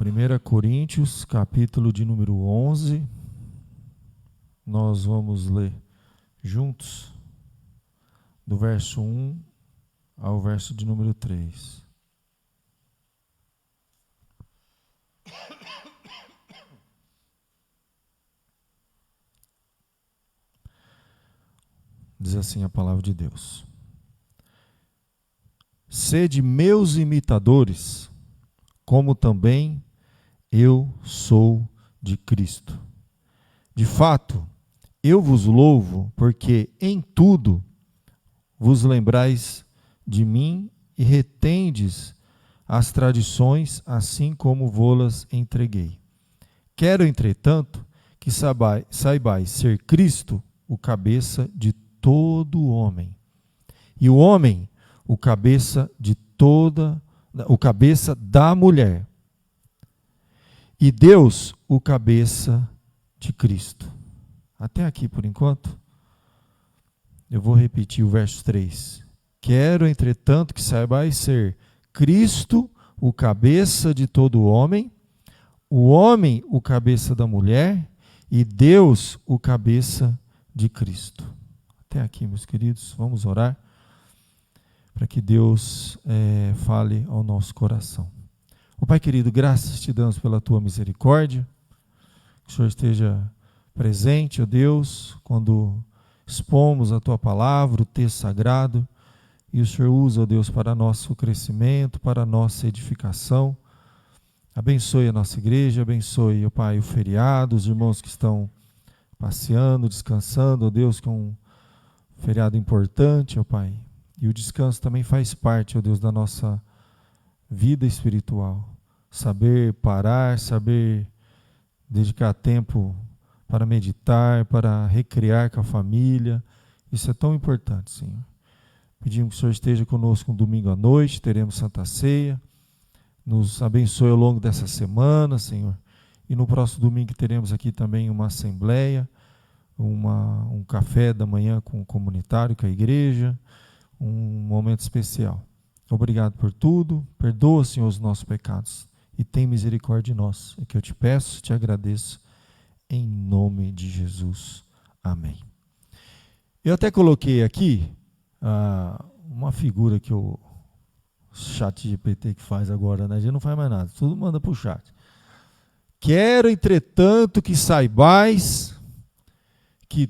1 Coríntios, capítulo de número 11, nós vamos ler juntos, do verso 1 ao verso de número 3. Diz assim a palavra de Deus: Sede meus imitadores, como também eu sou de Cristo. De fato, eu vos louvo, porque em tudo vos lembrais de mim e retendes as tradições, assim como vô-las entreguei. Quero, entretanto, que saibais ser Cristo o cabeça de todo homem, e o homem o cabeça da mulher, e Deus o cabeça de Cristo. Até aqui por enquanto. Eu vou repetir o verso 3. Quero, entretanto, que saibais ser Cristo o cabeça de todo homem, o homem o cabeça da mulher, e Deus o cabeça de Cristo. Até aqui, meus queridos, vamos orar para que Deus fale ao nosso coração. Ó Pai querido, graças te damos pela tua misericórdia, que o Senhor esteja presente, ó Deus, quando expomos a tua palavra, o texto sagrado, e o Senhor usa, ó Deus, para nosso crescimento, para nossa edificação. Abençoe a nossa igreja, abençoe, ó Pai, o feriado, os irmãos que estão passeando, descansando, ó Deus, que é um feriado importante, ó Pai. E o descanso também faz parte, ó Deus, da nossa vida espiritual. Saber parar, saber dedicar tempo para meditar, para recriar com a família. Isso é tão importante, Senhor. Pedimos que o Senhor esteja conosco um domingo à noite, teremos Santa Ceia. Nos abençoe ao longo dessa semana, Senhor. E no próximo domingo teremos aqui também uma assembleia, um café da manhã com o comunitário, com a igreja, um momento especial. Obrigado por tudo. Perdoa, Senhor, os nossos pecados e tem misericórdia de nós. É que eu te peço, te agradeço, em nome de Jesus. Amém. Eu até coloquei aqui uma figura que o chat GPT que faz agora, né? A gente não faz mais nada, tudo manda para o chat. Quero, entretanto, que saibais que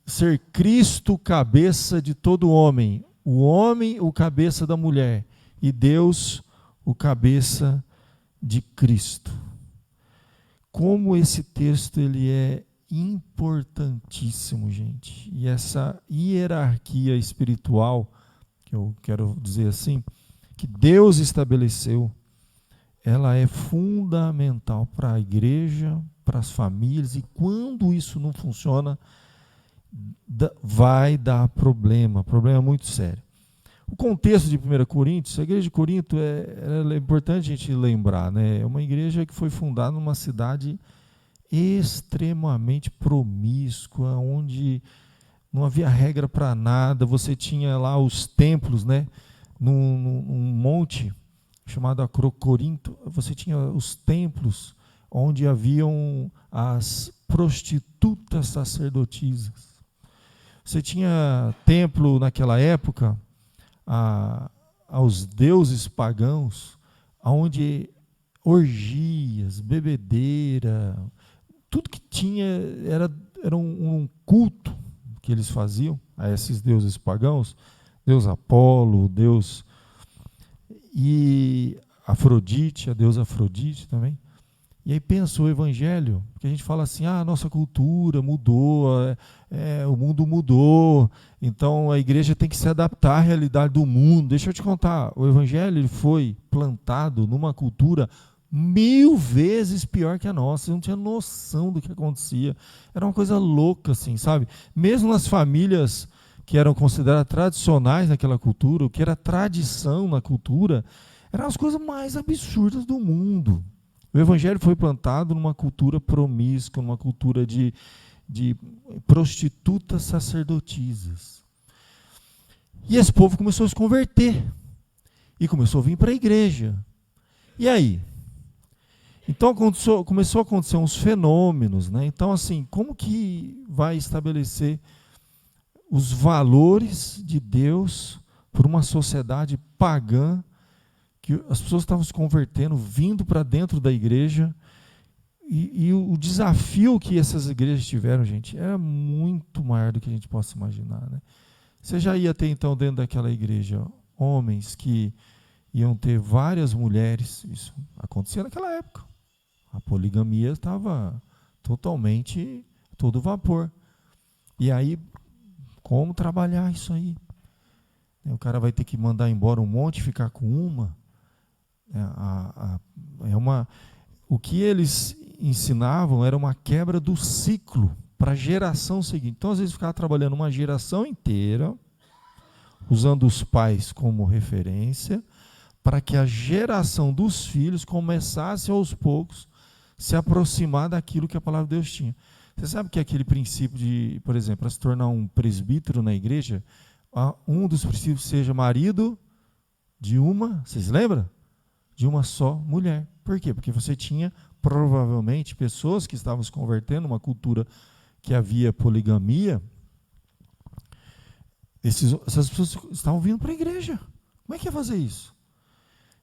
ser Cristo cabeça de todo homem, o homem o cabeça da mulher, e Deus o cabeça de Cristo. Como esse texto ele é importantíssimo, gente. E essa hierarquia espiritual, que eu quero dizer assim, que Deus estabeleceu, ela é fundamental para a igreja, para as famílias, e quando isso não funciona, vai dar problema muito sério. O contexto de 1 Coríntios, a igreja de Corinto é importante a gente lembrar, né? É uma igreja que foi fundada numa cidade extremamente promíscua, onde não havia regra para nada. Você tinha lá os templos, né? Num monte chamado Acrocorinto, você tinha os templos onde haviam as prostitutas sacerdotisas. Você tinha templo naquela época aos deuses pagãos, onde orgias, bebedeira, tudo que tinha era um culto que eles faziam a esses deuses pagãos, Deus Apolo, Deus e Afrodite, a deusa Afrodite também. E aí pensa o evangelho, que a gente fala assim, a nossa cultura mudou, o mundo mudou, então a igreja tem que se adaptar à realidade do mundo. Deixa eu te contar, o evangelho ele foi plantado numa cultura 1000 vezes pior que a nossa. Você não tinha noção do que acontecia. Era uma coisa louca, assim, sabe? Mesmo nas famílias que eram consideradas tradicionais naquela cultura, o que era tradição na cultura, eram as coisas mais absurdas do mundo. O evangelho foi plantado numa cultura promíscua, numa cultura de prostitutas sacerdotisas. E esse povo começou a se converter. E começou a vir para a igreja. E aí? Então começou a acontecer uns fenômenos, né? Então, assim, como que vai estabelecer os valores de Deus por uma sociedade pagã, que as pessoas estavam se convertendo, vindo para dentro da igreja, e o desafio que essas igrejas tiveram, gente, era muito maior do que a gente possa imaginar, né? Você já ia ter, então, dentro daquela igreja, homens que iam ter várias mulheres. Isso acontecia naquela época. A poligamia estava totalmente, todo vapor. E aí, como trabalhar isso aí? O cara vai ter que mandar embora um monte e ficar com uma. O que eles ensinavam era uma quebra do ciclo para a geração seguinte. Então, às vezes, ficava trabalhando uma geração inteira, usando os pais como referência, para que a geração dos filhos começasse aos poucos se aproximar daquilo que a palavra de Deus tinha. Você sabe que aquele princípio de, por exemplo, para se tornar um presbítero na igreja, um dos princípios seja marido de uma, vocês lembram? De uma só mulher. Por quê? Porque você tinha, provavelmente, pessoas que estavam se convertendo, uma cultura que havia poligamia. Essas pessoas estavam vindo para a igreja. Como é que ia fazer isso?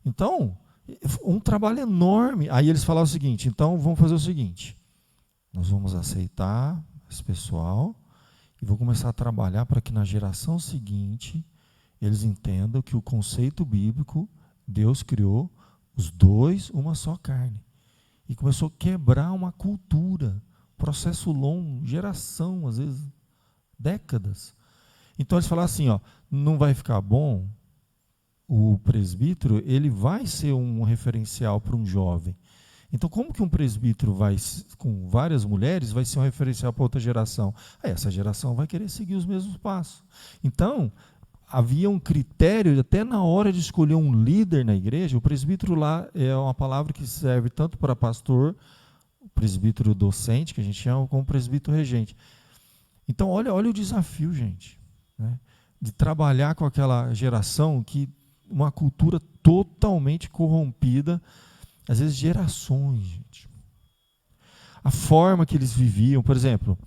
Então, um trabalho enorme. Aí eles falavam o seguinte: então vamos fazer o seguinte, nós vamos aceitar esse pessoal e vou começar a trabalhar para que na geração seguinte eles entendam que o conceito bíblico, Deus criou os dois uma só carne. E começou a quebrar uma cultura, processo longo, geração, às vezes décadas. Então eles falaram assim, não vai ficar bom. O presbítero, ele vai ser um referencial para um jovem. Então, como que um presbítero vai, com várias mulheres, vai ser um referencial para outra geração? Essa geração vai querer seguir os mesmos passos. Então, havia um critério, até na hora de escolher um líder na igreja. O presbítero lá é uma palavra que serve tanto para pastor, o presbítero docente, que a gente chama, como presbítero regente. Então, olha o desafio, gente, né, de trabalhar com aquela geração que uma cultura totalmente corrompida, às vezes gerações, gente. A forma que eles viviam, por exemplo,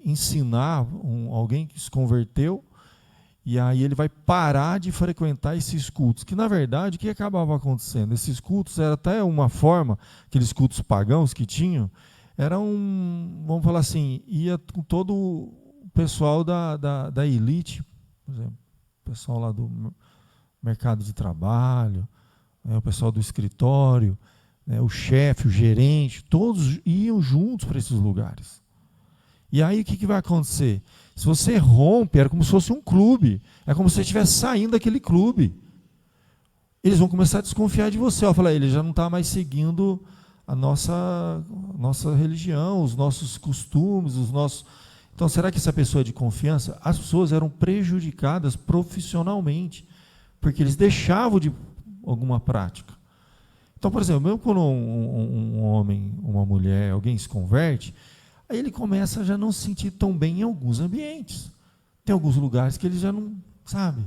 ensinar alguém que se converteu, e aí ele vai parar de frequentar esses cultos, que na verdade, o que acabava acontecendo? Esses cultos era até uma forma, aqueles cultos pagãos que tinham, era vamos falar assim, ia com todo o pessoal da elite, por exemplo, o pessoal lá do mercado de trabalho, o pessoal do escritório, o chefe, o gerente, todos iam juntos para esses lugares. E aí o que vai acontecer? Se você rompe, era como se fosse um clube, é como se você estivesse saindo daquele clube. Eles vão começar a desconfiar de você. Falar, ele já não está mais seguindo a nossa religião, os nossos costumes, os nossos... Então, será que essa pessoa é de confiança? As pessoas eram prejudicadas profissionalmente, porque eles deixavam de alguma prática. Então, por exemplo, mesmo quando um homem, uma mulher, alguém se converte, aí ele começa a já não se sentir tão bem em alguns ambientes. Tem alguns lugares que ele já não, sabe,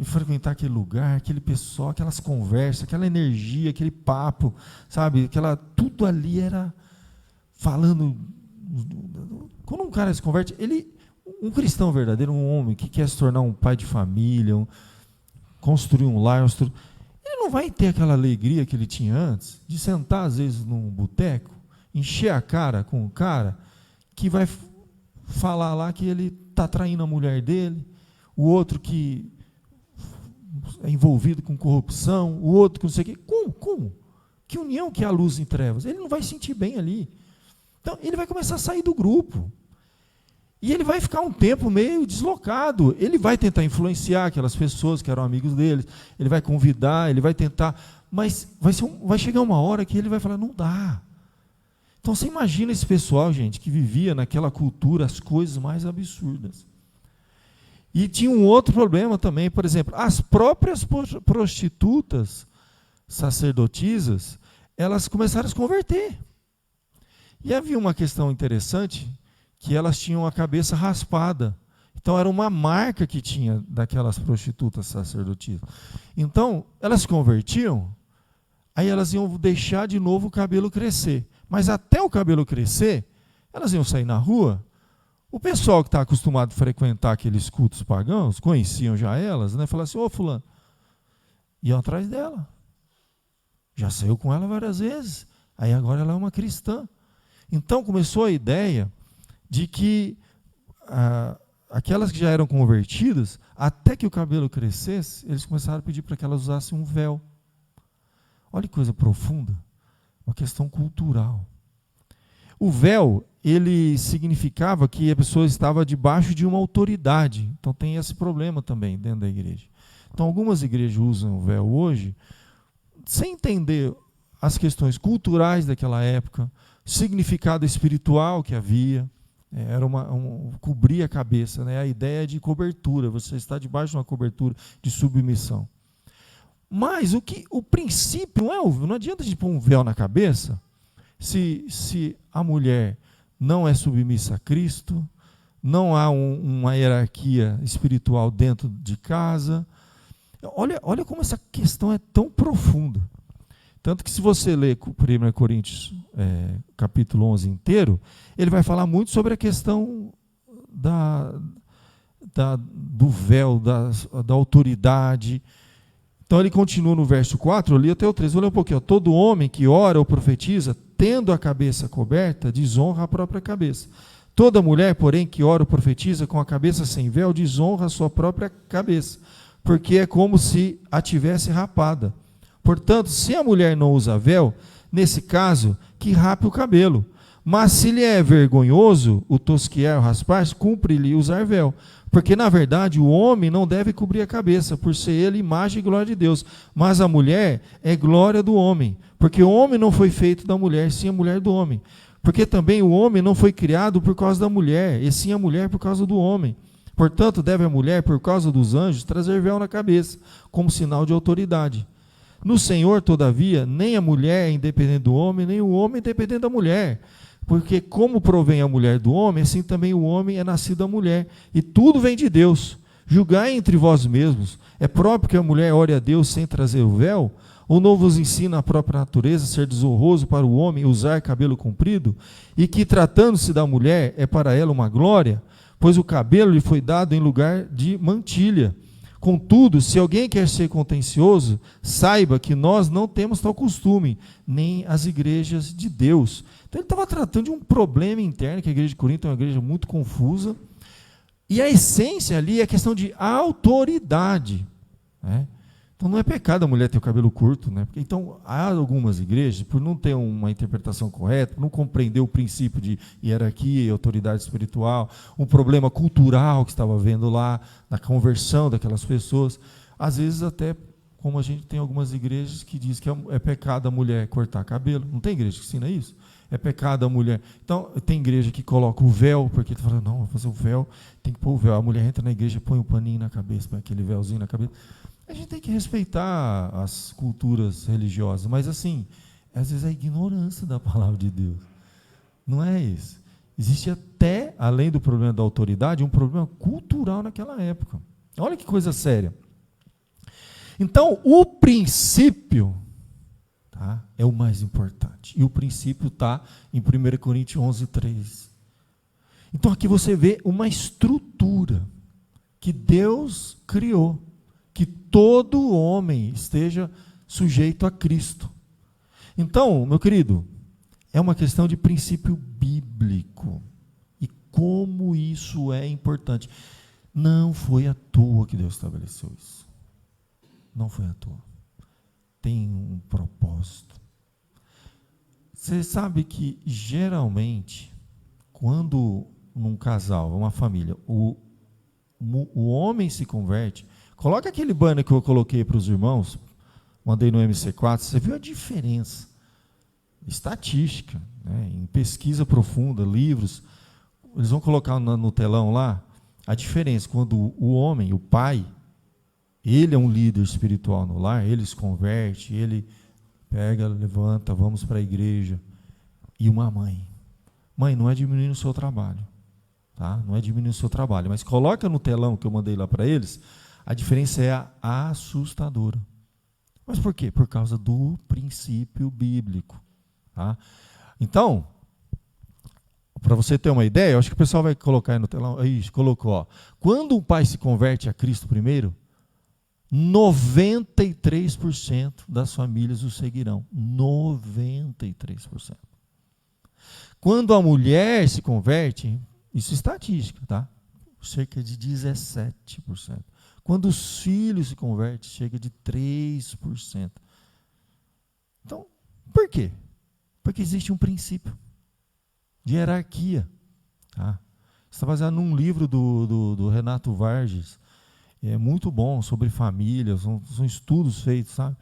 frequentar aquele lugar, aquele pessoal, aquelas conversas, aquela energia, aquele papo, sabe, tudo ali era falando. Quando um cara se converte, um cristão verdadeiro, um homem que quer se tornar um pai de família, construir um lar, ele não vai ter aquela alegria que ele tinha antes, de sentar às vezes num boteco, encher a cara com o cara que vai falar lá que ele está traindo a mulher dele, o outro que é envolvido com corrupção, o outro que não sei o quê. Como? Que união que é a luz em trevas? Ele não vai sentir bem ali. Então, ele vai começar a sair do grupo. E ele vai ficar um tempo meio deslocado. Ele vai tentar influenciar aquelas pessoas que eram amigos dele, ele vai convidar, ele vai tentar, mas vai chegar uma hora que ele vai falar, não dá. Então você imagina esse pessoal, gente, que vivia naquela cultura as coisas mais absurdas. E tinha um outro problema também, por exemplo, as próprias prostitutas sacerdotisas, elas começaram a se converter. E havia uma questão interessante, que elas tinham a cabeça raspada. Então, era uma marca que tinha daquelas prostitutas sacerdotisas. Então, elas se convertiam, Aí elas iam deixar de novo o cabelo crescer. Mas até o cabelo crescer, elas iam sair na rua. O pessoal que está acostumado a frequentar aqueles cultos pagãos, conheciam já elas, né? Falaram assim, ô fulano, iam atrás dela. Já saiu com ela várias vezes. Aí agora ela é uma cristã. Então começou a ideia de que aquelas que já eram convertidas, até que o cabelo crescesse, eles começaram a pedir para que elas usassem um véu. Olha que coisa profunda, uma questão cultural. O véu, ele significava que a pessoa estava debaixo de uma autoridade. Então tem esse problema também dentro da igreja. Então algumas igrejas usam o véu hoje, sem entender as questões culturais daquela época, significado espiritual que havia, era cobrir a cabeça, né? A ideia de cobertura, você está debaixo de uma cobertura de submissão. Mas o princípio não adianta a gente pôr um véu na cabeça se a mulher não é submissa a Cristo, não há uma hierarquia espiritual dentro de casa. Olha como essa questão é tão profunda. Tanto que se você ler 1 Coríntios capítulo 11 inteiro, ele vai falar muito sobre a questão do véu, da autoridade. Então ele continua no verso 4, eu li até o 3, vou ler um pouquinho. Todo homem que ora ou profetiza, tendo a cabeça coberta, desonra a própria cabeça. Toda mulher, porém, que ora ou profetiza com a cabeça sem véu, desonra a sua própria cabeça, porque é como se a tivesse rapada. Portanto, se a mulher não usa véu, nesse caso, que rape o cabelo. Mas se lhe é vergonhoso o tosquiar ou raspar, cumpre-lhe usar véu. Porque, na verdade, o homem não deve cobrir a cabeça, por ser ele imagem e glória de Deus. Mas a mulher é glória do homem. Porque o homem não foi feito da mulher, sim a mulher do homem. Porque também o homem não foi criado por causa da mulher, e sim a mulher por causa do homem. Portanto, deve a mulher, por causa dos anjos, trazer véu na cabeça, como sinal de autoridade. No Senhor, todavia, nem a mulher é independente do homem, nem o homem é independente da mulher. Porque como provém a mulher do homem, assim também o homem é nascido da mulher. E tudo vem de Deus. Julgai entre vós mesmos. É próprio que a mulher ore a Deus sem trazer o véu? Ou não vos ensina a própria natureza ser desonroso para o homem usar cabelo comprido? E que, tratando-se da mulher, é para ela uma glória? Pois o cabelo lhe foi dado em lugar de mantilha. Contudo, se alguém quer ser contencioso, saiba que nós não temos tal costume, nem as igrejas de Deus. Então ele estava tratando de um problema interno, que a igreja de Corinto é uma igreja muito confusa, e a essência ali é a questão de autoridade, né? Então não é pecado a mulher ter o cabelo curto, né? Então há algumas igrejas, por não ter uma interpretação correta, por não compreender o princípio de hierarquia e autoridade espiritual, um problema cultural que estava havendo lá, na conversão daquelas pessoas, às vezes até, como a gente tem algumas igrejas que diz que é pecado a mulher cortar cabelo, não tem igreja que ensina isso? É pecado a mulher. Então, tem igreja que coloca o véu, porque ele fala, não, vou fazer o véu, tem que pôr o véu. A mulher entra na igreja, põe um paninho na cabeça, põe aquele véuzinho na cabeça. A gente tem que respeitar as culturas religiosas, mas assim, às vezes é a ignorância da palavra de Deus. Não é isso. Existe até, além do problema da autoridade, um problema cultural naquela época. Olha que coisa séria. Então, o princípio, tá, é o mais importante. E o princípio está em 1 Coríntios 11, 3. Então, aqui você vê uma estrutura que Deus criou, que todo homem esteja sujeito a Cristo. Então, meu querido, é uma questão de princípio bíblico. E como isso é importante. Não foi à toa que Deus estabeleceu isso. Não foi à toa. Tem um propósito. Você sabe que, geralmente, quando num casal, uma família, o homem se converte. Coloca aquele banner que eu coloquei para os irmãos, mandei no MC4, você viu a diferença estatística, né, em pesquisa profunda, livros, eles vão colocar no telão lá, a diferença, quando o homem, o pai, ele é um líder espiritual no lar, ele se converte, ele pega, levanta, vamos para a igreja, e uma mãe, não é diminuindo o seu trabalho, tá? Não é diminuindo o seu trabalho, mas coloca no telão que eu mandei lá para eles, a diferença é assustadora. Mas por quê? Por causa do princípio bíblico. Tá? Então, para você ter uma ideia, eu acho que o pessoal vai colocar aí no telão. Aí, colocou, ó. Quando um pai se converte a Cristo primeiro, 93% das famílias o seguirão. 93%. Quando a mulher se converte, isso é estatística, tá? Cerca de 17%. Quando os filhos se convertem, chega de 3%. Então, por quê? Porque existe um princípio de hierarquia. Tá? Está baseado num livro do Renato Vargas, é muito bom, sobre família, são estudos feitos, sabe?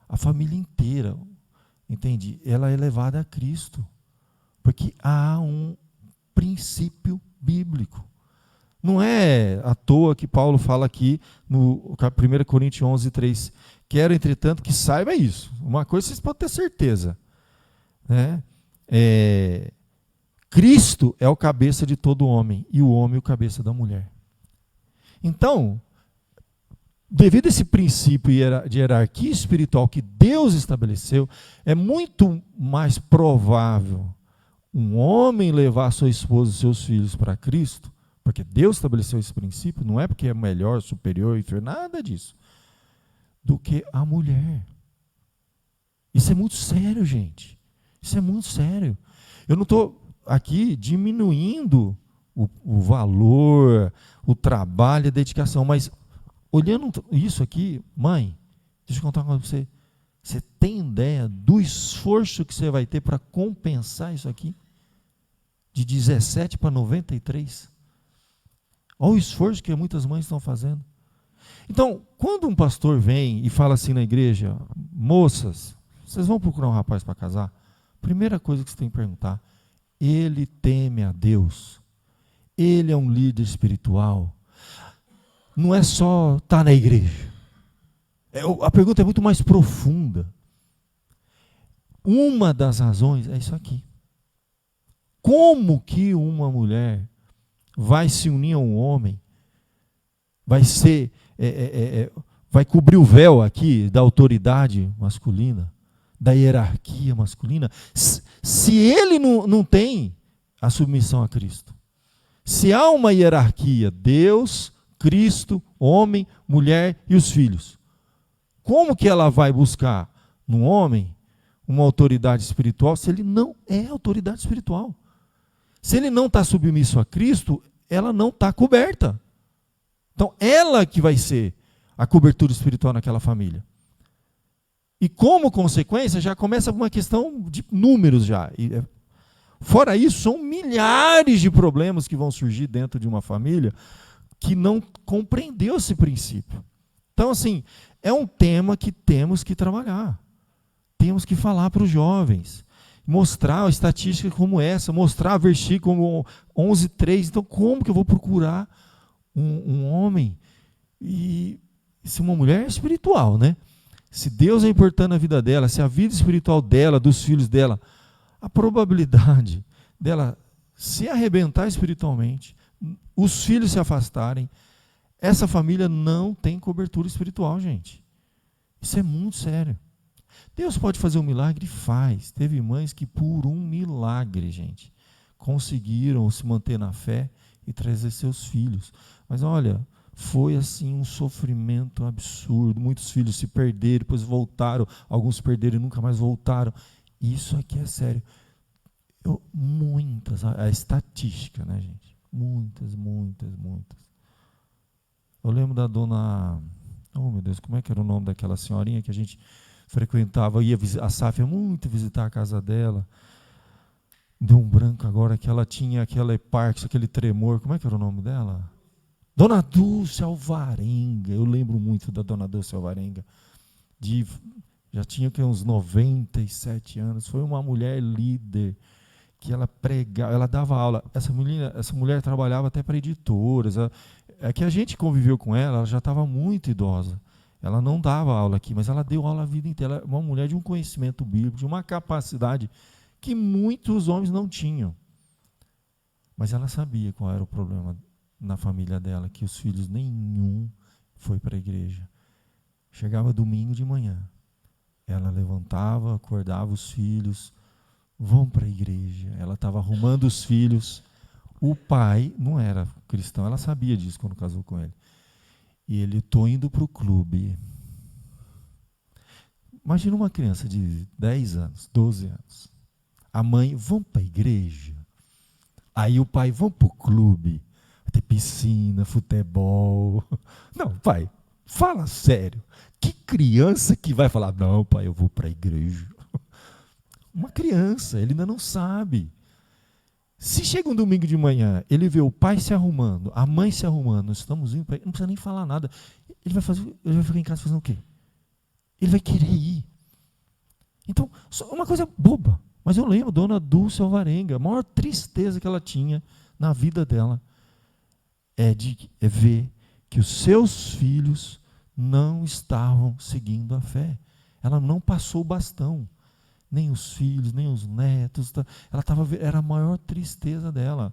A família inteira, entende? Ela é levada a Cristo, porque há um princípio bíblico. Não é à toa que Paulo fala aqui no 1 Coríntios 11:3. Quero, entretanto, que saiba isso. Uma coisa vocês podem ter certeza. Né? Cristo é o cabeça de todo homem e o homem o cabeça da mulher. Então, devido a esse princípio de hierarquia espiritual que Deus estabeleceu, é muito mais provável um homem levar sua esposa e seus filhos para Cristo, porque Deus estabeleceu esse princípio, não é porque é melhor, superior, inferior, nada disso, do que a mulher. Isso é muito sério, gente. Isso é muito sério. Eu não estou aqui diminuindo o valor, o trabalho e a dedicação, mas olhando isso aqui, mãe, deixa eu contar uma coisa para você. Você tem ideia do esforço que você vai ter para compensar isso aqui? De 17 para 93? Olha o esforço que muitas mães estão fazendo. Então, quando um pastor vem e fala assim na igreja, moças, vocês vão procurar um rapaz para casar? Primeira coisa que você tem que perguntar, ele teme a Deus? Ele é um líder espiritual? Não é só estar na igreja. A pergunta é muito mais profunda. Uma das razões é isso aqui. Como que uma mulher vai se unir a um homem, vai cobrir o véu aqui da autoridade masculina, da hierarquia masculina, se ele não tem a submissão a Cristo? Se há uma hierarquia, Deus, Cristo, homem, mulher e os filhos, como que ela vai buscar no homem uma autoridade espiritual se ele não é autoridade espiritual? Se ele não está submisso a Cristo, ela não está coberta. Então, ela que vai ser a cobertura espiritual naquela família. E como consequência, já começa uma questão de números já. Fora isso, são milhares de problemas que vão surgir dentro de uma família que não compreendeu esse princípio. Então, assim, é um tema que temos que trabalhar. Temos que falar para os jovens. Mostrar a estatística como essa, mostrar versículo 11:3. Então, como que eu vou procurar um homem? E se uma mulher é espiritual, né? Se Deus é importante na vida dela, se a vida espiritual dela, dos filhos dela, a probabilidade dela se arrebentar espiritualmente, os filhos se afastarem, essa família não tem cobertura espiritual, gente. Isso é muito sério. Deus pode fazer um milagre? Faz. Teve mães que, por um milagre, gente, conseguiram se manter na fé e trazer seus filhos. Mas olha, foi assim um sofrimento absurdo. Muitos filhos se perderam, depois voltaram. Alguns perderam e nunca mais voltaram. Isso aqui é sério. Muitas, a estatística, né, gente? Muitas. Eu lembro da dona... Oh, meu Deus, como é que era o nome daquela senhorinha que a gente frequentava, a Sáfia muito visitar a casa dela. Deu um branco agora, que ela tinha aquela eparx, aquele tremor. Como é que era o nome dela? Dona Dulce Alvarenga. Eu lembro muito da Dona Dulce Alvarenga. Já tinha uns 97 anos. Foi uma mulher líder, que ela pregava, ela dava aula. Essa mulher trabalhava até para editoras. É que a gente conviveu com ela já estava muito idosa. Ela não dava aula aqui, mas ela deu aula a vida inteira. Ela é uma mulher de um conhecimento bíblico, de uma capacidade que muitos homens não tinham. Mas ela sabia qual era o problema na família dela, que os filhos nenhum foi para a igreja. Chegava domingo de manhã, ela levantava, acordava os filhos, vão para a igreja. Ela estava arrumando os filhos. O pai não era cristão, ela sabia disso quando casou com ele. E ele, estou indo para o clube. Imagina uma criança de 10 anos, 12 anos. A mãe, vamos para a igreja. Aí o pai, vamos para o clube. Vai ter piscina, futebol. Não, pai, fala sério. Que criança que vai falar, não, pai, eu vou para a igreja? Uma criança, ele ainda não sabe. Se chega um domingo de manhã, ele vê o pai se arrumando, a mãe se arrumando, nós estamos indo para ele, não precisa nem falar nada. Ele vai ficar em casa fazendo o quê? Ele vai querer ir. Então, uma coisa boba. Mas eu lembro, dona Dulce Alvarenga, a maior tristeza que ela tinha na vida dela é ver que os seus filhos não estavam seguindo a fé. Ela não passou o bastão. Nem os filhos, nem os netos. Era a maior tristeza dela.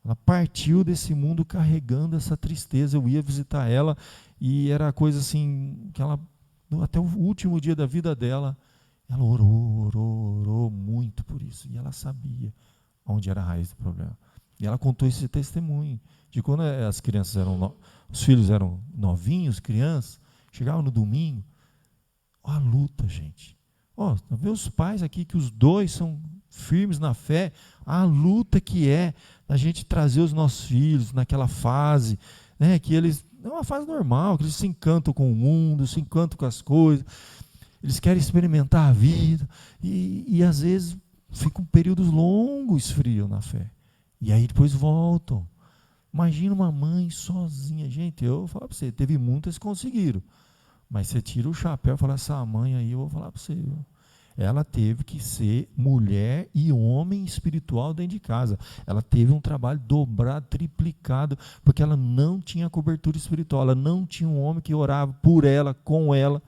Ela partiu desse mundo carregando essa tristeza. Eu ia visitar ela e era a coisa assim, que ela, até o último dia da vida dela, ela orou muito por isso. E ela sabia onde era a raiz do problema. E ela contou esse testemunho de quando as crianças os filhos eram novinhos, crianças, chegavam no domingo, a luta, gente. Vê os pais aqui, que os dois são firmes na fé, a luta que é a gente trazer os nossos filhos naquela fase, né, que eles, é uma fase normal, que eles se encantam com o mundo, se encantam com as coisas, eles querem experimentar a vida, e às vezes ficam períodos longos frios na fé, e aí depois voltam. Imagina uma mãe sozinha, gente, eu vou falar para você, teve muitas que conseguiram, mas você tira o chapéu e fala, essa mãe aí, eu vou falar para você, ela teve que ser mulher e homem espiritual dentro de casa. Ela teve um trabalho dobrado, triplicado, porque ela não tinha cobertura espiritual, ela não tinha um homem que orava por ela, com ela,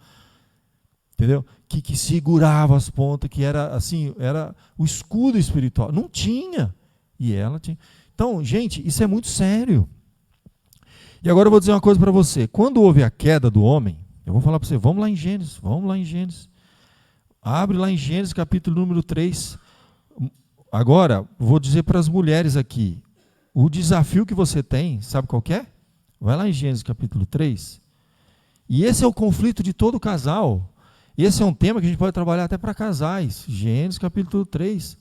entendeu? Que segurava as pontas, que era assim, era o escudo espiritual. Não tinha. E ela tinha. Então, gente, isso é muito sério. E agora eu vou dizer uma coisa para você. Quando houve a queda do homem, eu vou falar para você, vamos lá em Gênesis. Abre lá em Gênesis capítulo número 3. Agora, vou dizer para as mulheres aqui, o desafio que você tem, sabe qual que é? Vai lá em Gênesis capítulo 3. E esse é o conflito de todo casal. Esse é um tema que a gente pode trabalhar até para casais. Gênesis capítulo 3.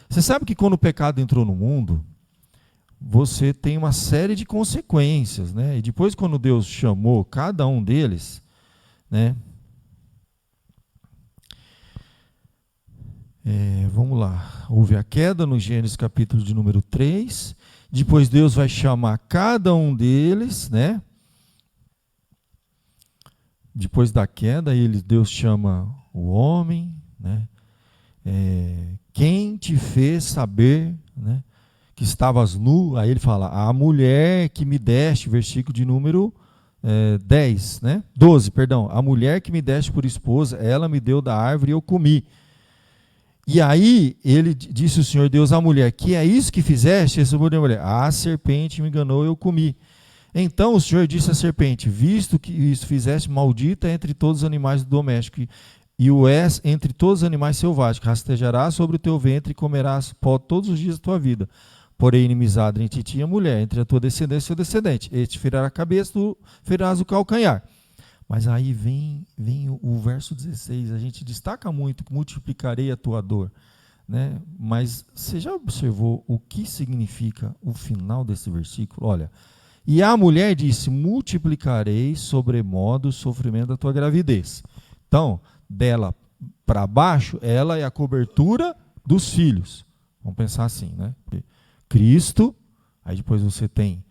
Você sabe que quando o pecado entrou no mundo, você tem uma série de consequências, né? E depois, quando Deus chamou cada um deles, né? Vamos lá. Houve a queda no Gênesis capítulo de número 3. Depois Deus vai chamar cada um deles, né? Depois da queda, Deus chama o homem, né? Quem te fez saber, né, que estavas nu? Aí ele fala, a mulher que me deste, versículo de número 10, né? 12, perdão. A mulher que me deste por esposa, ela me deu da árvore e eu comi. E aí, disse o Senhor Deus à mulher, que é isso que fizeste? Essa mulher, a serpente me enganou e eu comi. Então o Senhor disse à serpente, visto que isso fizeste, maldita entre todos os animais domésticos, e o és entre todos os animais selváticos, rastejarás sobre o teu ventre e comerás pó todos os dias da tua vida. Porém, inimizade entre ti e a mulher, entre a tua descendência e o seu descendente. Este ferirá a cabeça, tu ferirás o calcanhar. Mas aí vem o verso 16, a gente destaca muito, multiplicarei a tua dor, né? Mas você já observou o que significa o final desse versículo? Olha, e a mulher disse, multiplicarei sobremodo o sofrimento da tua gravidez. Então, dela para baixo, ela é a cobertura dos filhos. Vamos pensar assim, né? Cristo, aí depois você tem,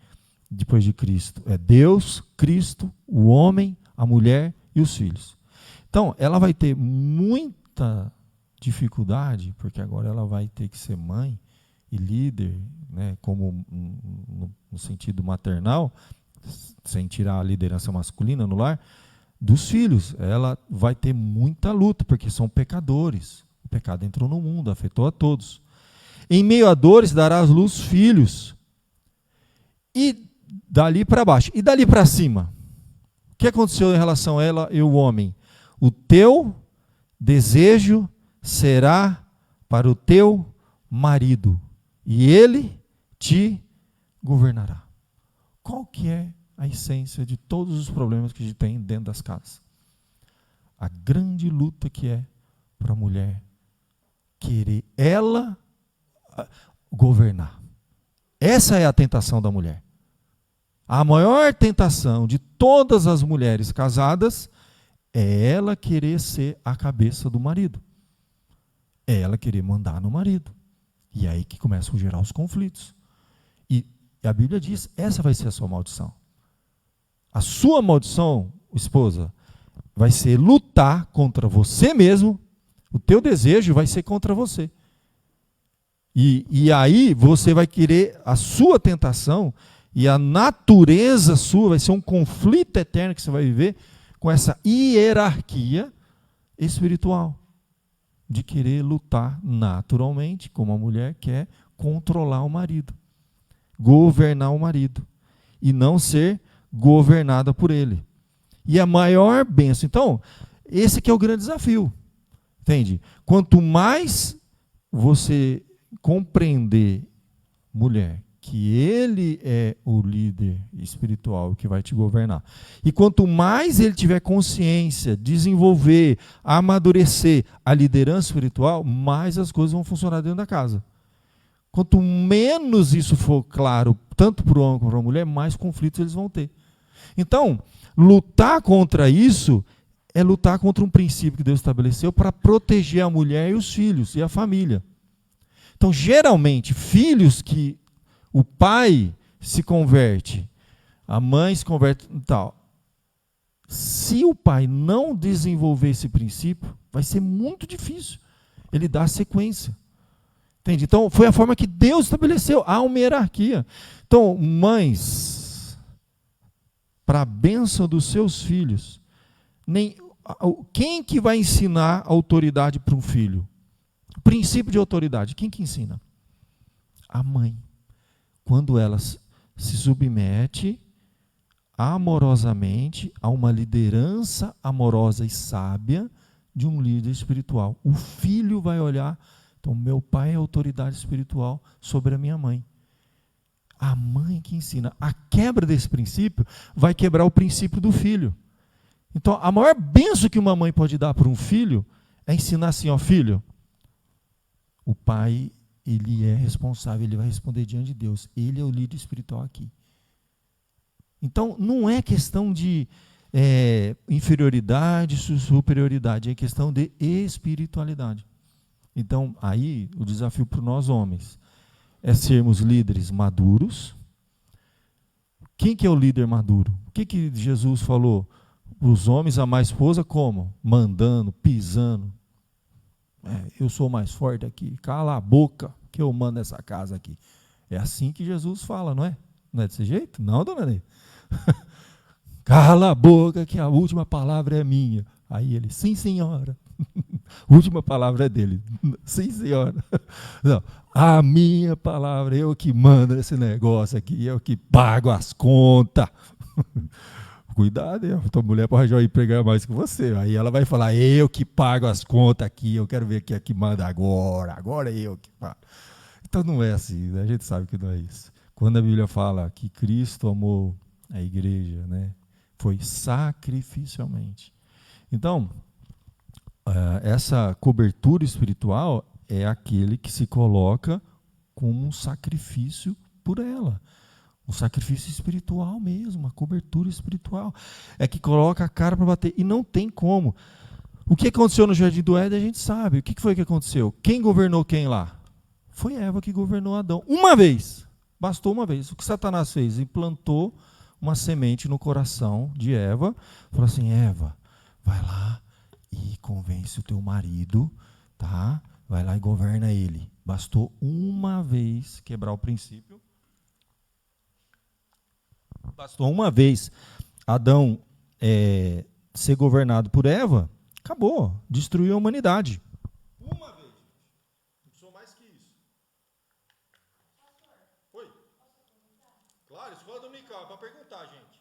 depois de Cristo, é Deus, Cristo, o homem, a mulher e os filhos. Então, ela vai ter muita dificuldade, porque agora ela vai ter que ser mãe e líder, né, como no sentido maternal, sem tirar a liderança masculina no lar, dos filhos. Ela vai ter muita luta, porque são pecadores. O pecado entrou no mundo, afetou a todos. Em meio a dores darás luz filhos. E dali para baixo. E dali para cima? O que aconteceu em relação a ela e o homem? O teu desejo será para o teu marido, e ele te governará. Qual que é a essência de todos os problemas que a gente tem dentro das casas? A grande luta que é para a mulher querer ela governar. Essa é a tentação da mulher. A maior tentação de todas as mulheres casadas é ela querer ser a cabeça do marido. É ela querer mandar no marido. E é aí que começam a gerar os conflitos. E a Bíblia diz, essa vai ser a sua maldição. A sua maldição, esposa, vai ser lutar contra você mesmo. O teu desejo vai ser contra você. E aí você vai querer a sua tentação, e a natureza sua vai ser um conflito eterno que você vai viver com essa hierarquia espiritual, de querer lutar naturalmente, como a mulher quer, controlar o marido, governar o marido, e não ser governada por ele. E a maior bênção. Então, esse aqui é o grande desafio. Entende? Quanto mais você compreender, mulher, que ele é o líder espiritual que vai te governar, e quanto mais ele tiver consciência, desenvolver, amadurecer a liderança espiritual, mais as coisas vão funcionar dentro da casa. Quanto menos isso for claro, tanto para o homem como para a mulher, mais conflitos eles vão ter. Então, lutar contra isso é lutar contra um princípio que Deus estabeleceu para proteger a mulher e os filhos e a família. Então, geralmente, filhos que o pai se converte, a mãe se converte e tal. Se o pai não desenvolver esse princípio, vai ser muito difícil ele dar sequência. Entende? Então, foi a forma que Deus estabeleceu. Há uma hierarquia. Então, mães, para a bênção dos seus filhos, quem que vai ensinar autoridade para um filho? O princípio de autoridade, quem que ensina? A mãe. Quando ela se submete amorosamente a uma liderança amorosa e sábia de um líder espiritual. O filho vai olhar, então meu pai é autoridade espiritual sobre a minha mãe. A mãe que ensina. A quebra desse princípio vai quebrar o princípio do filho. Então, a maior bênção que uma mãe pode dar para um filho é ensinar assim, ó, filho, o pai, ele é responsável, ele vai responder diante de Deus. Ele é o líder espiritual aqui. Então, não é questão de inferioridade, superioridade, é questão de espiritualidade. Então, aí, o desafio para nós homens é sermos líderes maduros. Quem que é o líder maduro? O que Jesus falou? Os homens amar a esposa como? Mandando, pisando. Eu sou mais forte aqui. Cala a boca que eu mando essa casa aqui. É assim que Jesus fala, não é? Não é desse jeito? Não, dona Ney? Cala a boca que a última palavra é minha. Aí ele, sim, senhora. A última palavra é dele. Sim, senhora. Não, a minha palavra, eu que mando esse negócio aqui, eu que pago as contas. Cuidado, a tua mulher pode ir pregar mais que você. Aí ela vai falar, eu que pago as contas aqui, eu quero ver quem é que manda agora é eu que pago. Então não é assim, né? A gente sabe que não é isso. Quando a Bíblia fala que Cristo amou a igreja, né, foi sacrificialmente. Então, essa cobertura espiritual é aquele que se coloca como um sacrifício por ela. Um sacrifício espiritual mesmo, uma cobertura espiritual. É que coloca a cara para bater. E não tem como. O que aconteceu no Jardim do Éden, a gente sabe. O que foi que aconteceu? Quem governou quem lá? Foi Eva que governou Adão. Uma vez. Bastou uma vez. O que Satanás fez? Implantou uma semente no coração de Eva. Falou assim, Eva, vai lá e convence o teu marido, tá? Vai lá e governa ele. Bastou uma vez quebrar o princípio. Bastou uma vez Adão ser governado por Eva, acabou, destruiu a humanidade. Uma vez, não sou mais que isso. Oi? Claro, escola dominical, é para perguntar, gente.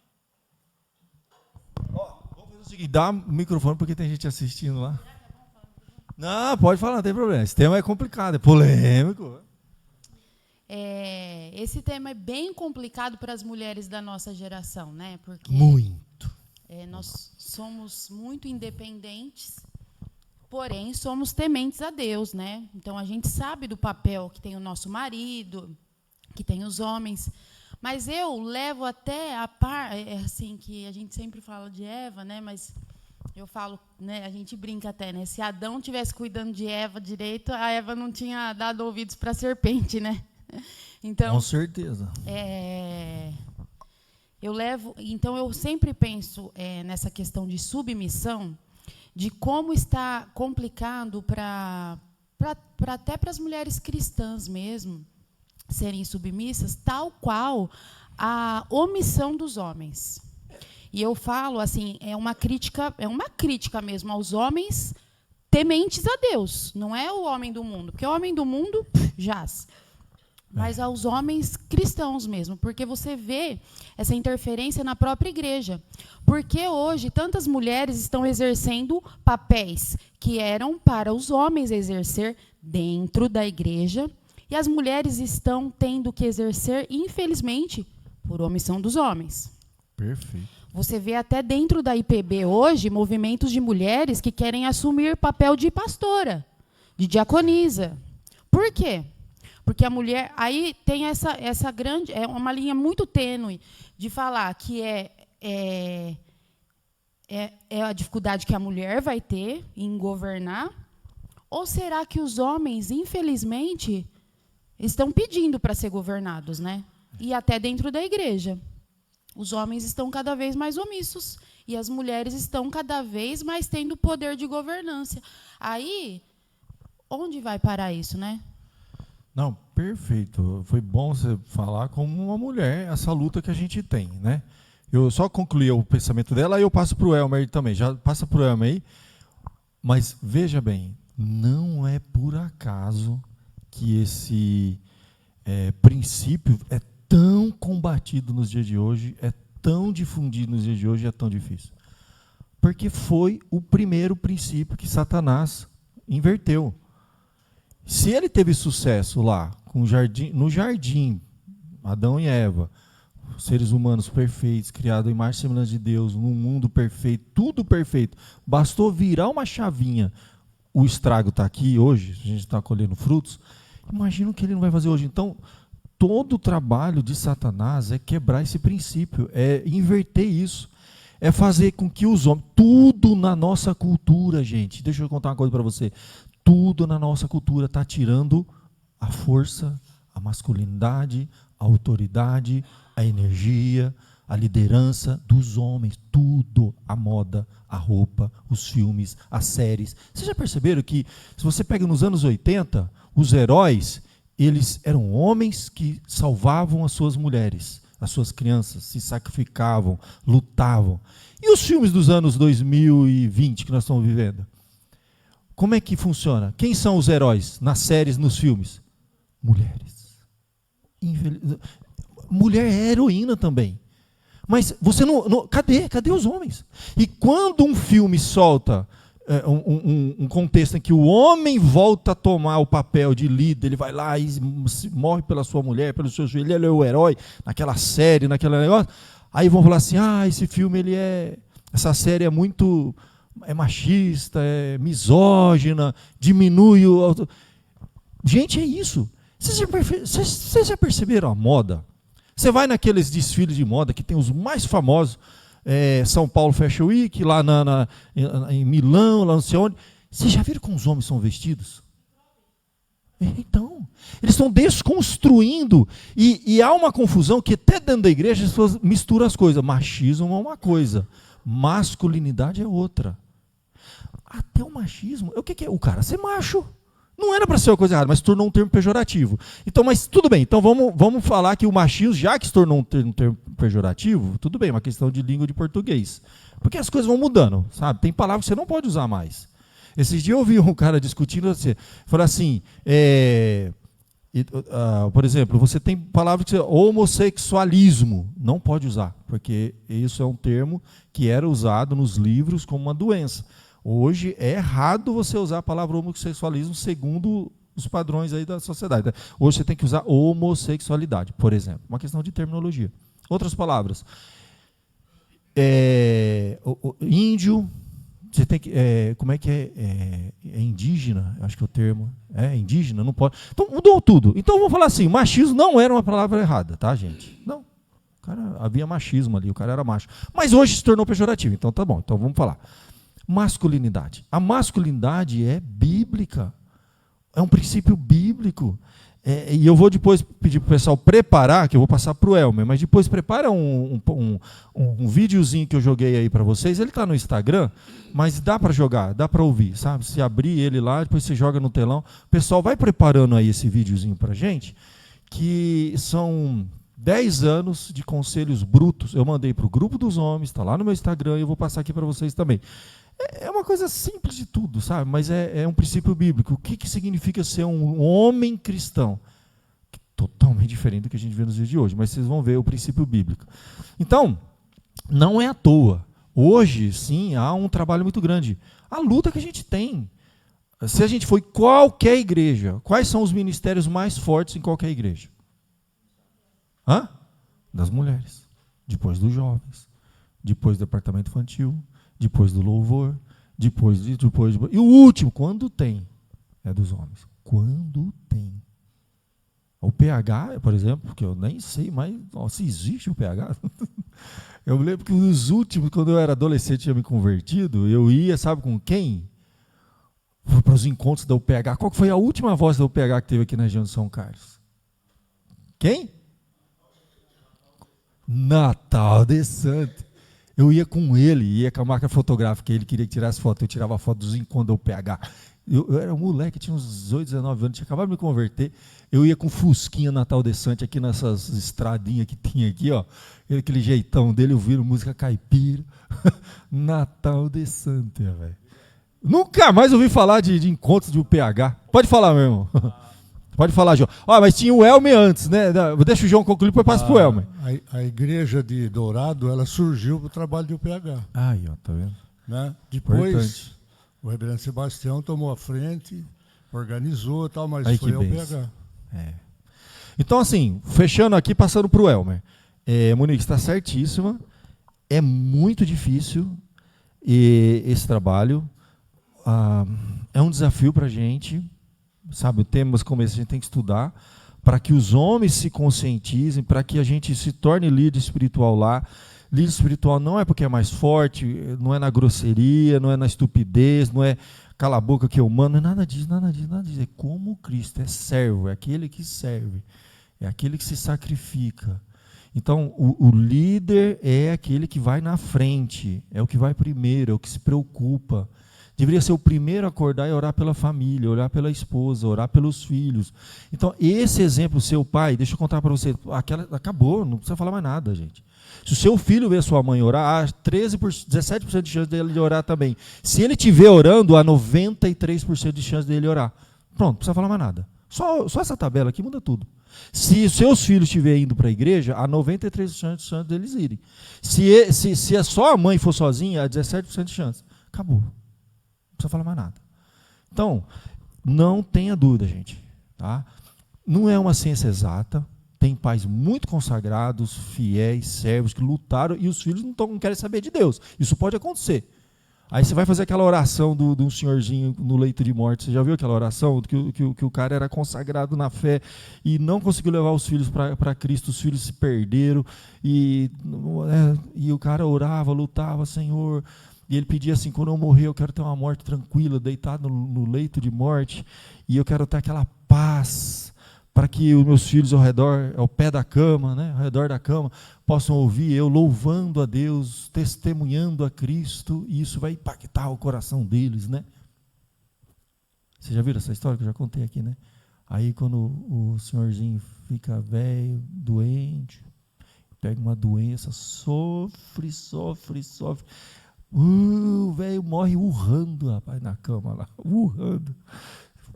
Ó, vamos fazer o seguinte, dá o microfone porque tem gente assistindo lá. Não, pode falar, não tem problema. Esse tema é complicado, é polêmico. Esse tema é bem complicado para as mulheres da nossa geração, né? Porque muito. Nós somos muito independentes, porém somos tementes a Deus, né? Então a gente sabe do papel que tem o nosso marido, que tem os homens, mas eu levo até a par, assim, que a gente sempre fala de Eva, né? Mas eu falo, né? A gente brinca até, né? Se Adão tivesse cuidando de Eva direito, a Eva não tinha dado ouvidos para a serpente, né? Então, com certeza. Então eu sempre penso nessa questão de submissão, de como está complicado até para as mulheres cristãs mesmo serem submissas, tal qual a omissão dos homens. E eu falo assim, é uma crítica mesmo aos homens tementes a Deus, não é o homem do mundo, porque o homem do mundo jaz. Mas aos homens cristãos mesmo, porque você vê essa interferência na própria igreja. Porque hoje tantas mulheres estão exercendo papéis que eram para os homens exercer dentro da igreja, e as mulheres estão tendo que exercer, infelizmente, por omissão dos homens. Perfeito. Você vê até dentro da IPB hoje movimentos de mulheres que querem assumir papel de pastora, de diaconisa. Por quê? Porque a mulher, aí tem essa grande, é uma linha muito tênue de falar que é a dificuldade que a mulher vai ter em governar, ou será que os homens, infelizmente, estão pedindo para ser governados, né? E até dentro da igreja. Os homens estão cada vez mais omissos e as mulheres estão cada vez mais tendo poder de governância. Aí, onde vai parar isso, né? Não, perfeito. Foi bom você falar como uma mulher, essa luta que a gente tem, né? Eu só concluí o pensamento dela, aí eu passo para o Elmer também. Já passa para o Elmer aí. Mas veja bem, não é por acaso que esse princípio é tão combatido nos dias de hoje, é tão difundido nos dias de hoje, é tão difícil. Porque foi o primeiro princípio que Satanás inverteu. Se ele teve sucesso lá, no jardim, Adão e Eva, seres humanos perfeitos, criados em imagem e semelhança de Deus, num mundo perfeito, tudo perfeito, bastou virar uma chavinha, o estrago está aqui hoje, a gente está colhendo frutos, imagina o que ele não vai fazer hoje. Então, todo o trabalho de Satanás é quebrar esse princípio, é inverter isso, é fazer com que os homens, tudo na nossa cultura, gente, deixa eu contar uma coisa para você, tudo na nossa cultura está tirando a força, a masculinidade, a autoridade, a energia, a liderança dos homens, tudo, a moda, a roupa, os filmes, as séries. Vocês já perceberam que, se você pega nos anos 80, os heróis, eles eram homens que salvavam as suas mulheres, as suas crianças, se sacrificavam, lutavam. E os filmes dos anos 2020 que nós estamos vivendo? Como é que funciona? Quem são os heróis nas séries, nos filmes? Mulheres. Mulher é heroína também. Mas você não cadê os homens? E quando um filme solta um contexto em que o homem volta a tomar o papel de líder, ele vai lá e morre pela sua mulher, pelos seus filhos, ele é o herói, naquela série, naquele negócio, aí vão falar assim, esse filme, essa série é muito... é machista, é misógina, diminui o... Gente, é isso. Vocês já perceberam a moda? Você vai naqueles desfiles de moda que tem os mais famosos, São Paulo Fashion Week, lá em Milão, lá não sei onde. Vocês já viram como os homens são vestidos? Então, eles estão desconstruindo, e há uma confusão que até dentro da igreja as pessoas misturam as coisas. Machismo é uma coisa, masculinidade é outra. Até o machismo, o que é? O cara ser macho. Não era para ser uma coisa errada, mas se tornou um termo pejorativo. Então, mas tudo bem, então vamos falar que o machismo, já que se tornou um termo pejorativo, tudo bem, uma questão de língua de português. Porque as coisas vão mudando, sabe? Tem palavras que você não pode usar mais. Esses dias eu ouvi um cara discutindo, falou assim, por exemplo, você tem palavras que homossexualismo, não pode usar, porque isso é um termo que era usado nos livros como uma doença. Hoje é errado você usar a palavra homossexualismo segundo os padrões aí da sociedade. Né? Hoje você tem que usar homossexualidade, por exemplo. Uma questão de terminologia. Outras palavras. Índio, você tem que. Como é que é? É indígena, acho que é o termo. É indígena, não pode. Então mudou tudo. Então vamos falar assim: machismo não era uma palavra errada, tá, gente? Não. Havia machismo ali, o cara era macho. Mas hoje se tornou pejorativo, então tá bom. Então vamos falar. Masculinidade. A masculinidade é bíblica. É um princípio bíblico. E eu vou depois pedir para o pessoal preparar, que eu vou passar para o Elmer, mas depois prepara um videozinho que eu joguei aí para vocês. Ele está no Instagram, mas dá para jogar, dá para ouvir, sabe? Se abrir ele lá, depois você joga no telão. O pessoal vai preparando aí esse videozinho para a gente, que são 10 anos de conselhos brutos. Eu mandei para o grupo dos homens, está lá no meu Instagram, e eu vou passar aqui para vocês também. É uma coisa simples de tudo, sabe? Mas é um princípio bíblico. O que significa ser um homem cristão? Totalmente diferente do que a gente vê nos dias de hoje, mas vocês vão ver o princípio bíblico. Então, não é à toa. Hoje, sim, há um trabalho muito grande. A luta que a gente tem. Se a gente for em qualquer igreja, quais são os ministérios mais fortes em qualquer igreja? Das mulheres, depois dos jovens, depois do departamento infantil, depois do louvor, depois. E o último, quando tem, é dos homens. Quando tem. O PH, por exemplo, que eu nem sei mais se existe o PH. Eu me lembro que os últimos, quando eu era adolescente e tinha me convertido, eu ia, sabe com quem? Para os encontros da UPH. Qual foi a última voz da UPH que teve aqui na região de São Carlos? Quem? Natal de Santo. Eu ia com ele, ia com a máquina fotográfica, ele queria que tirasse foto, eu tirava foto dos encontros da UPH. Eu era um moleque, tinha uns 18, 19 anos, tinha acabado de me converter. Eu ia com fusquinha Natal de Sante aqui nessas estradinhas que tinha aqui, ó. Aquele jeitão dele, eu viro música caipira. Natal de Sante, velho. Nunca mais ouvi falar de encontros de UPH. Pode falar, meu irmão. Pode falar, João. Mas tinha o Elmer antes, né? Deixa o João concluir, depois passa para o Elmer. A igreja de Dourado, ela surgiu para o trabalho de UPH. Aí, ó, tá vendo? Né? Depois, importante. O reverendo Sebastião tomou a frente, organizou e tal, mas aí foi a UPH. Então, assim, fechando aqui, passando para o Elmer. Monique, está certíssima. É muito difícil esse trabalho. É um desafio para a gente. Sabe, temas como esse a gente tem que estudar para que os homens se conscientizem, para que a gente se torne líder espiritual lá. Líder espiritual não é porque é mais forte, não é na grosseria, não é na estupidez, não é cala a boca que eu mando, não é nada disso, nada disso, nada disso. É como Cristo, é servo, é aquele que serve, é aquele que se sacrifica. Então, o líder é aquele que vai na frente, é o que vai primeiro, é o que se preocupa. Deveria ser o primeiro a acordar e orar pela família, orar pela esposa, orar pelos filhos. Então, esse exemplo, seu pai, deixa eu contar para você, acabou, não precisa falar mais nada, gente. Se o seu filho vê sua mãe orar, há 17% de chance dele orar também. Se ele te vê orando, há 93% de chance dele orar. Pronto, não precisa falar mais nada. Só essa tabela aqui muda tudo. Se os seus filhos estiverem indo para a igreja, há 93% de chance deles irem. Se só a mãe for sozinha, há 17% de chance. Acabou. Não precisa falar mais nada. Então, não tenha dúvida, gente. Tá? Não é uma ciência exata. Tem pais muito consagrados, fiéis, servos, que lutaram, e os filhos não querem saber de Deus. Isso pode acontecer. Aí você vai fazer aquela oração de um senhorzinho no leito de morte. Você já viu aquela oração? Que o cara era consagrado na fé e não conseguiu levar os filhos para Cristo. Os filhos se perderam. E o cara orava, lutava, Senhor. E ele pedia assim, quando eu morrer, eu quero ter uma morte tranquila, deitado no leito de morte. E eu quero ter aquela paz, para que os meus filhos ao pé da cama, né, ao redor da cama, possam ouvir eu louvando a Deus, testemunhando a Cristo, e isso vai impactar o coração deles, né? Vocês já viram essa história que eu já contei aqui, né? Aí quando o senhorzinho fica velho, doente, pega uma doença, sofre. O velho morre urrando, rapaz, na cama lá, urrando.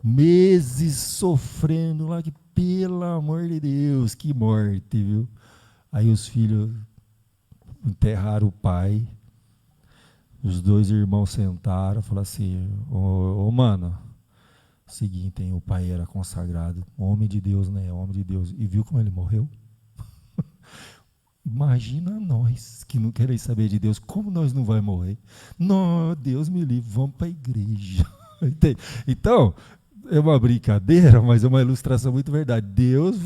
Meses sofrendo lá, que pelo amor de Deus, que morte, viu? Aí os filhos enterraram o pai, Os dois irmãos sentaram e falaram assim, ô mano, seguinte, hein, o pai era consagrado, homem de Deus, né? Homem de Deus. E viu como ele morreu? Imagina nós que não queremos saber de Deus, como nós não vamos morrer? Não, Deus me livre, vamos para a igreja. Então, é uma brincadeira, mas é uma ilustração muito verdade. Deus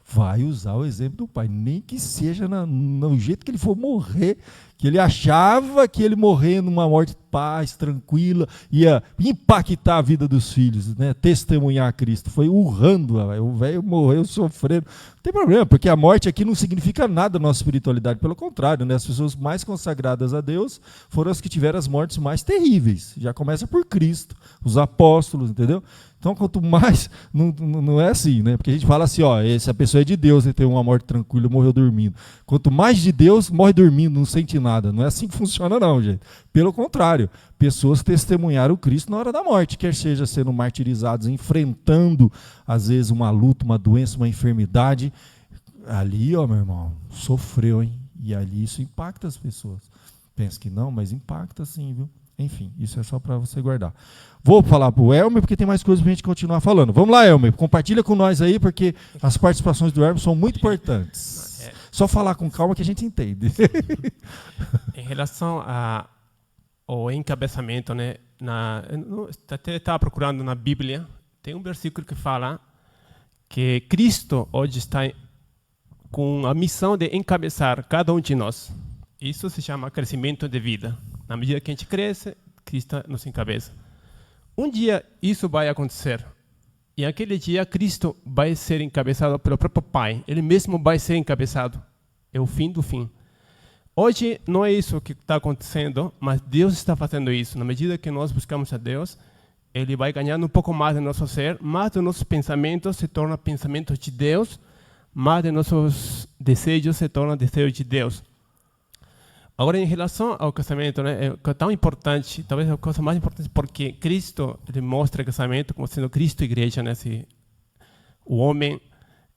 vai usar o exemplo do pai, nem que seja no jeito que ele for morrer, que ele achava que ele morrer numa morte paz, tranquila, ia impactar a vida dos filhos, né? Testemunhar a Cristo. Foi urrando, o velho morreu sofrendo. Não tem problema, porque a morte aqui não significa nada na nossa espiritualidade, pelo contrário, né? As pessoas mais consagradas a Deus foram as que tiveram as mortes mais terríveis. Já começa por Cristo, os apóstolos, entendeu? Então, quanto mais, não é assim, né? Porque a gente fala assim, ó, essa pessoa é de Deus, ele teve uma morte tranquila, morreu dormindo. Quanto mais de Deus, morre dormindo, não sente nada. Não é assim que funciona não, gente. Pelo contrário, pessoas testemunharam o Cristo na hora da morte, quer seja sendo martirizados, enfrentando, às vezes, uma luta, uma doença, uma enfermidade. Ali, ó, meu irmão, sofreu, hein? E ali isso impacta as pessoas. Pensa que não, mas impacta sim, viu? Enfim, isso é só para você guardar. Vou falar para o Elmer, porque tem mais coisas para a gente continuar falando. Vamos lá, Elmer, compartilha com nós aí, porque as participações do Elmer são muito importantes. Só falar com calma que a gente entende. Em relação ao encabeçamento, né, até estava procurando na Bíblia, tem um versículo que fala que Cristo hoje está com a missão de encabeçar cada um de nós. Isso se chama crescimento de vida. Na medida que a gente cresce, Cristo nos encabeça. Um dia isso vai acontecer. E aquele dia Cristo vai ser encabeçado pelo próprio Pai. Ele mesmo vai ser encabeçado. É o fim do fim. Hoje não é isso que está acontecendo, mas Deus está fazendo isso. Na medida que nós buscamos a Deus, Ele vai ganhando um pouco mais do nosso ser, mais dos nossos pensamentos se tornam pensamentos de Deus, mais dos nossos desejos se tornam desejos de Deus. Agora, em relação ao casamento, né, é tão importante, talvez a coisa mais importante, porque Cristo ele mostra o casamento como sendo Cristo e igreja, né? O homem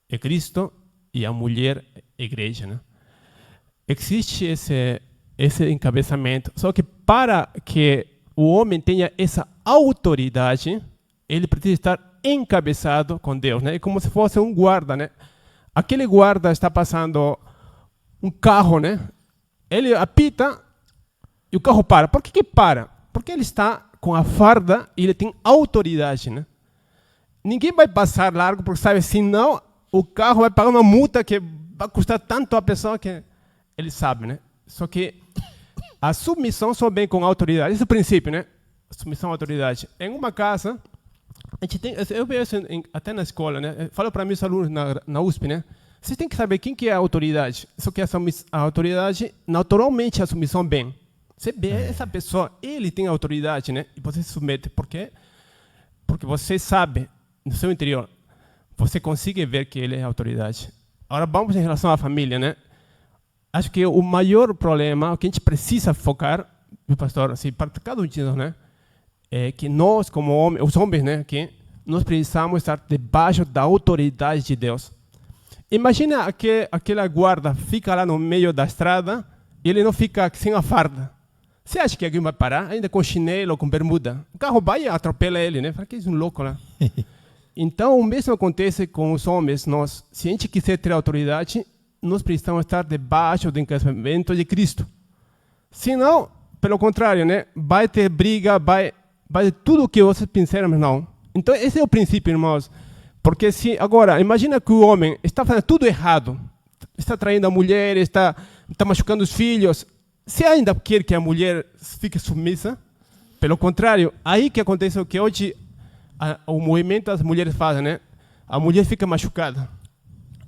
é Cristo e a mulher é igreja, né? Existe esse encabeçamento, só que para que o homem tenha essa autoridade, ele precisa estar encabeçado com Deus, né? É como se fosse um guarda, né? Aquele guarda está passando um carro, né? Ele apita e o carro para. Por que para? Porque ele está com a farda e ele tem autoridade, né? Ninguém vai passar largo porque sabe, senão o carro vai pagar uma multa que vai custar tanto a pessoa que ele sabe, né? Só que a submissão só vem com autoridade. Esse é o princípio, né? Submissão à autoridade. Em uma casa, a gente tem, eu vejo até na escola, né? Falo para meus alunos na USP, né? Vocês têm que saber quem que é a autoridade. Só que a autoridade, naturalmente, a submissão vem. Você vê essa pessoa, ele tem autoridade, né? E você se submete. Por quê? Porque você sabe, no seu interior, você consegue ver que ele é autoridade. Agora, vamos em relação à família, né? Acho que o maior problema, o que a gente precisa focar, meu pastor, assim, para cada um de nós, né? É que nós, como homens, os homens, né? Que nós precisamos estar debaixo da autoridade de Deus. Imagina que aquela guarda fica lá no meio da estrada e ele não fica sem a farda. Você acha que alguém vai parar? Ainda com chinelo ou com bermuda? O carro vai e atropela ele, né? Fala que é um louco lá. Então, o mesmo acontece com os homens. Se a gente quiser ter autoridade, nós precisamos estar debaixo do encabeçamento de Cristo. Senão, pelo contrário, né? Vai ter briga, vai ter tudo o que vocês pensaram, mas não. Então, esse é o princípio, irmãos. Porque se agora, imagina que o homem está fazendo tudo errado, está traindo a mulher, está machucando os filhos, se ainda quer que a mulher fique submissa, pelo contrário, aí que acontece o que hoje o movimento das mulheres fazem, né? A mulher fica machucada.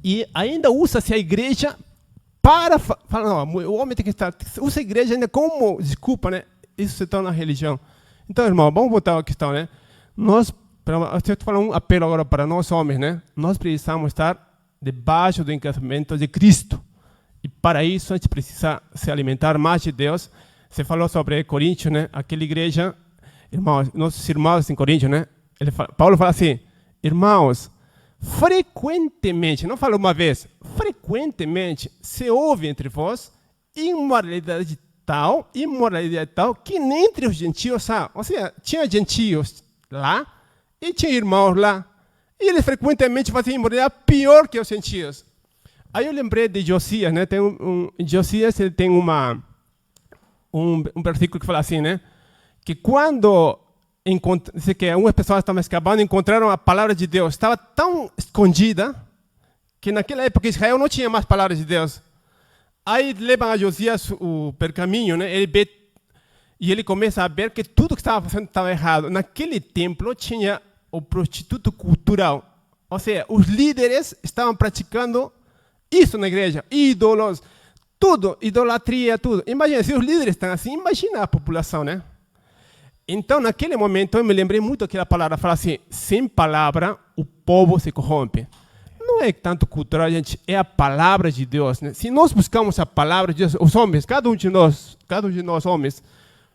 E ainda usa-se a igreja para falar, não, o homem tem que estar, usa a igreja ainda como desculpa, né? Isso se torna religião. Então, irmão, vamos voltar à questão, né? Eu estou falando um apelo agora para nós homens, né? Nós precisamos estar debaixo do encabeçamento de Cristo. E para isso a gente precisa se alimentar mais de Deus. Você falou sobre Coríntios, né? Aquela igreja, irmãos, nossos irmãos em Coríntios, né? Paulo fala assim, irmãos, frequentemente, não fala uma vez, frequentemente se ouve entre vós imoralidade tal, imoralidade tal, que nem entre os gentios há. Ou seja, tinha gentios lá e tinha irmãos lá. E eles frequentemente faziam imoralidade pior que os gentios. Aí eu lembrei de Josias, né? Tem Josias ele tem um versículo que fala assim, né? Que quando que umas pessoas estavam escapando, encontraram a palavra de Deus. Estava tão escondida que naquela época Israel não tinha mais palavras de Deus. Aí levam a Josias pelo caminho, né? E ele começa a ver que tudo que estava fazendo estava errado. Naquele templo tinha o prostituto cultural. Ou seja, os líderes estavam praticando isso na igreja. Ídolos, tudo, idolatria, tudo. Imagina, se os líderes estão assim, imagina a população, né? Então, naquele momento, eu me lembrei muito daquela palavra, fala assim, sem palavra, o povo se corrompe. Não é tanto cultural, gente, é a palavra de Deus, né? Se nós buscamos a palavra de Deus, os homens, cada um de nós homens,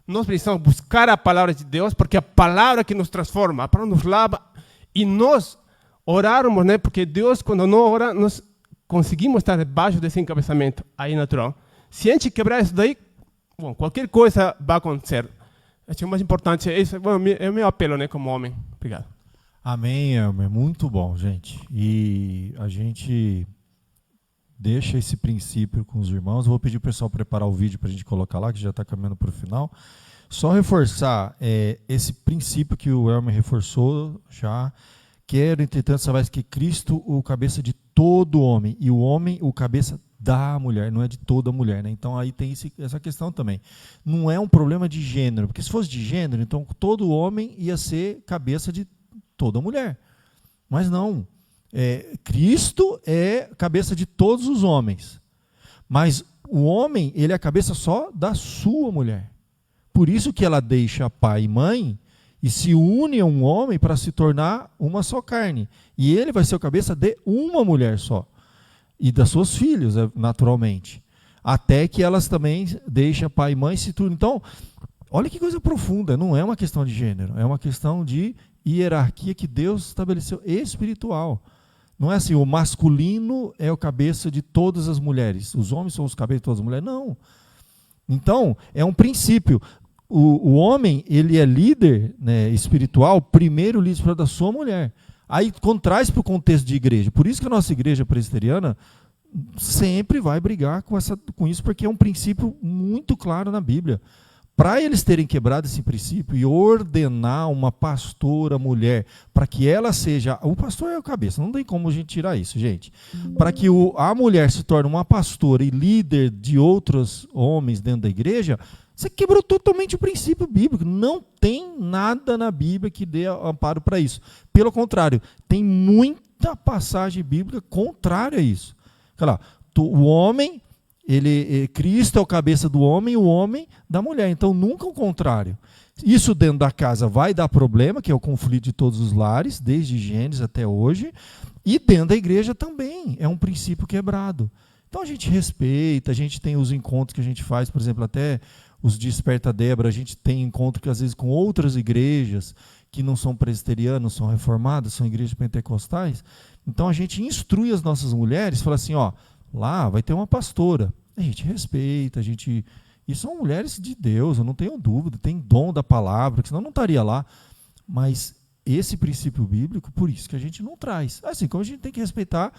nós precisamos buscar a palavra de Deus, porque é a palavra que nos transforma, a palavra nos lava, e nós orarmos, né? Porque Deus, quando não ora, nós conseguimos estar debaixo desse encabeçamento, aí natural. Se a gente quebrar isso daí, bom, qualquer coisa vai acontecer. Acho que o mais importante é isso. Bom, é o meu apelo, né, como homem. Obrigado. Amém, Elmer. Muito bom, gente. E a gente deixa esse princípio com os irmãos. Vou pedir o pessoal preparar o vídeo para a gente colocar lá, que já está caminhando para o final. Só reforçar esse princípio que o Elmer reforçou já. Quero, entretanto, saber que Cristo, o cabeça de todo homem, e o homem, o cabeça da mulher, não é de toda mulher, né? Então aí tem essa questão também. Não é um problema de gênero, porque se fosse de gênero, então todo homem ia ser cabeça de toda mulher. Mas não. Cristo é cabeça de todos os homens. Mas o homem, ele é a cabeça só da sua mulher. Por isso que ela deixa pai e mãe e se une a um homem para se tornar uma só carne. E ele vai ser o cabeça de uma mulher só. E das suas filhas, naturalmente. Até que elas também deixam pai e mãe se tudo. Então, olha que coisa profunda. Não é uma questão de gênero. É uma questão de hierarquia que Deus estabeleceu espiritual. Não é assim, o masculino é o cabeça de todas as mulheres. Os homens são os cabeças de todas as mulheres. Não. Então, é um princípio. O homem, ele é líder, né, espiritual, primeiro líder espiritual da sua mulher. Aí traz para o contexto de igreja. Por isso que a nossa igreja presbiteriana sempre vai brigar com isso, porque é um princípio muito claro na Bíblia. Para eles terem quebrado esse princípio e ordenar uma pastora mulher, para que ela seja... O pastor é o cabeça, não tem como a gente tirar isso, gente. Para que a mulher se torne uma pastora e líder de outros homens dentro da igreja, você quebrou totalmente o princípio bíblico. Não tem nada na Bíblia que dê amparo para isso. Pelo contrário, tem muita passagem bíblica contrária a isso. Olha lá, o homem... Cristo é o cabeça do homem e o homem da mulher. Então, nunca o contrário. Isso dentro da casa vai dar problema, que é o conflito de todos os lares, desde Gênesis até hoje. E dentro da igreja também é um princípio quebrado. Então, a gente respeita, a gente tem os encontros que a gente faz, por exemplo, até os Desperta Débora, a gente tem encontro que às vezes com outras igrejas que não são presbiterianas, são reformadas, são igrejas pentecostais. Então, a gente instrui as nossas mulheres, fala assim, ó, lá vai ter uma pastora. A gente respeita, e são mulheres de Deus, eu não tenho dúvida, tem dom da palavra, senão não estaria lá. Mas esse princípio bíblico, por isso que a gente não traz. Assim como a gente tem que respeitar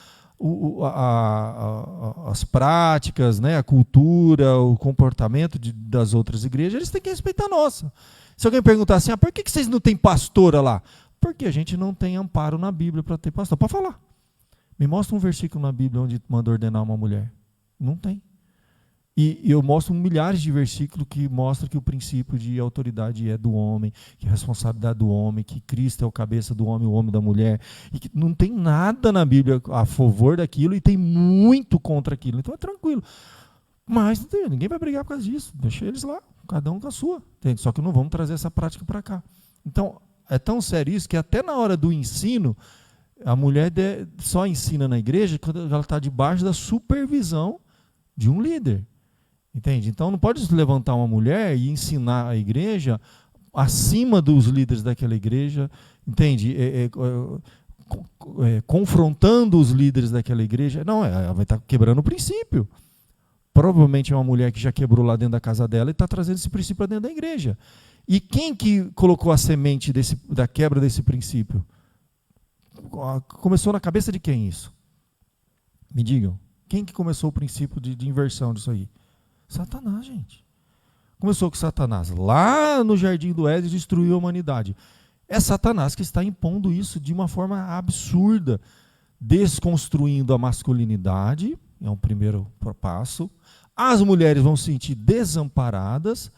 as práticas, né, a cultura, o comportamento das outras igrejas, eles têm que respeitar a nossa. Se alguém perguntar assim, por que vocês não têm pastora lá? Porque a gente não tem amparo na Bíblia para ter pastor. Pode falar. Me mostra um versículo na Bíblia onde manda ordenar uma mulher. Não tem. E eu mostro milhares de versículos que mostram que o princípio de autoridade é do homem, que a responsabilidade do homem, que Cristo é o cabeça do homem, o homem da mulher. E que não tem nada na Bíblia a favor daquilo e tem muito contra aquilo. Então é tranquilo. Mas ninguém vai brigar por causa disso. Deixa eles lá, cada um com a sua. Entende? Só que não vamos trazer essa prática para cá. Então, é tão sério isso que até na hora do ensino, a mulher só ensina na igreja quando ela está debaixo da supervisão de um líder. Entende? Então não pode levantar uma mulher e ensinar a igreja acima dos líderes daquela igreja, entende? Confrontando os líderes daquela igreja. Não, ela vai estar quebrando o princípio. provavelmente é uma mulher que já quebrou lá dentro da casa dela e está trazendo esse princípio para dentro da igreja. E quem que colocou a semente da quebra desse princípio? Começou na cabeça de quem isso? Me digam. Quem que começou o princípio de inversão disso aí? Satanás, gente. Começou com Satanás. Lá no Jardim do Éden destruiu a humanidade. É Satanás que está impondo isso de uma forma absurda, desconstruindo a masculinidade, é um primeiro passo. As mulheres vão se sentir desamparadas.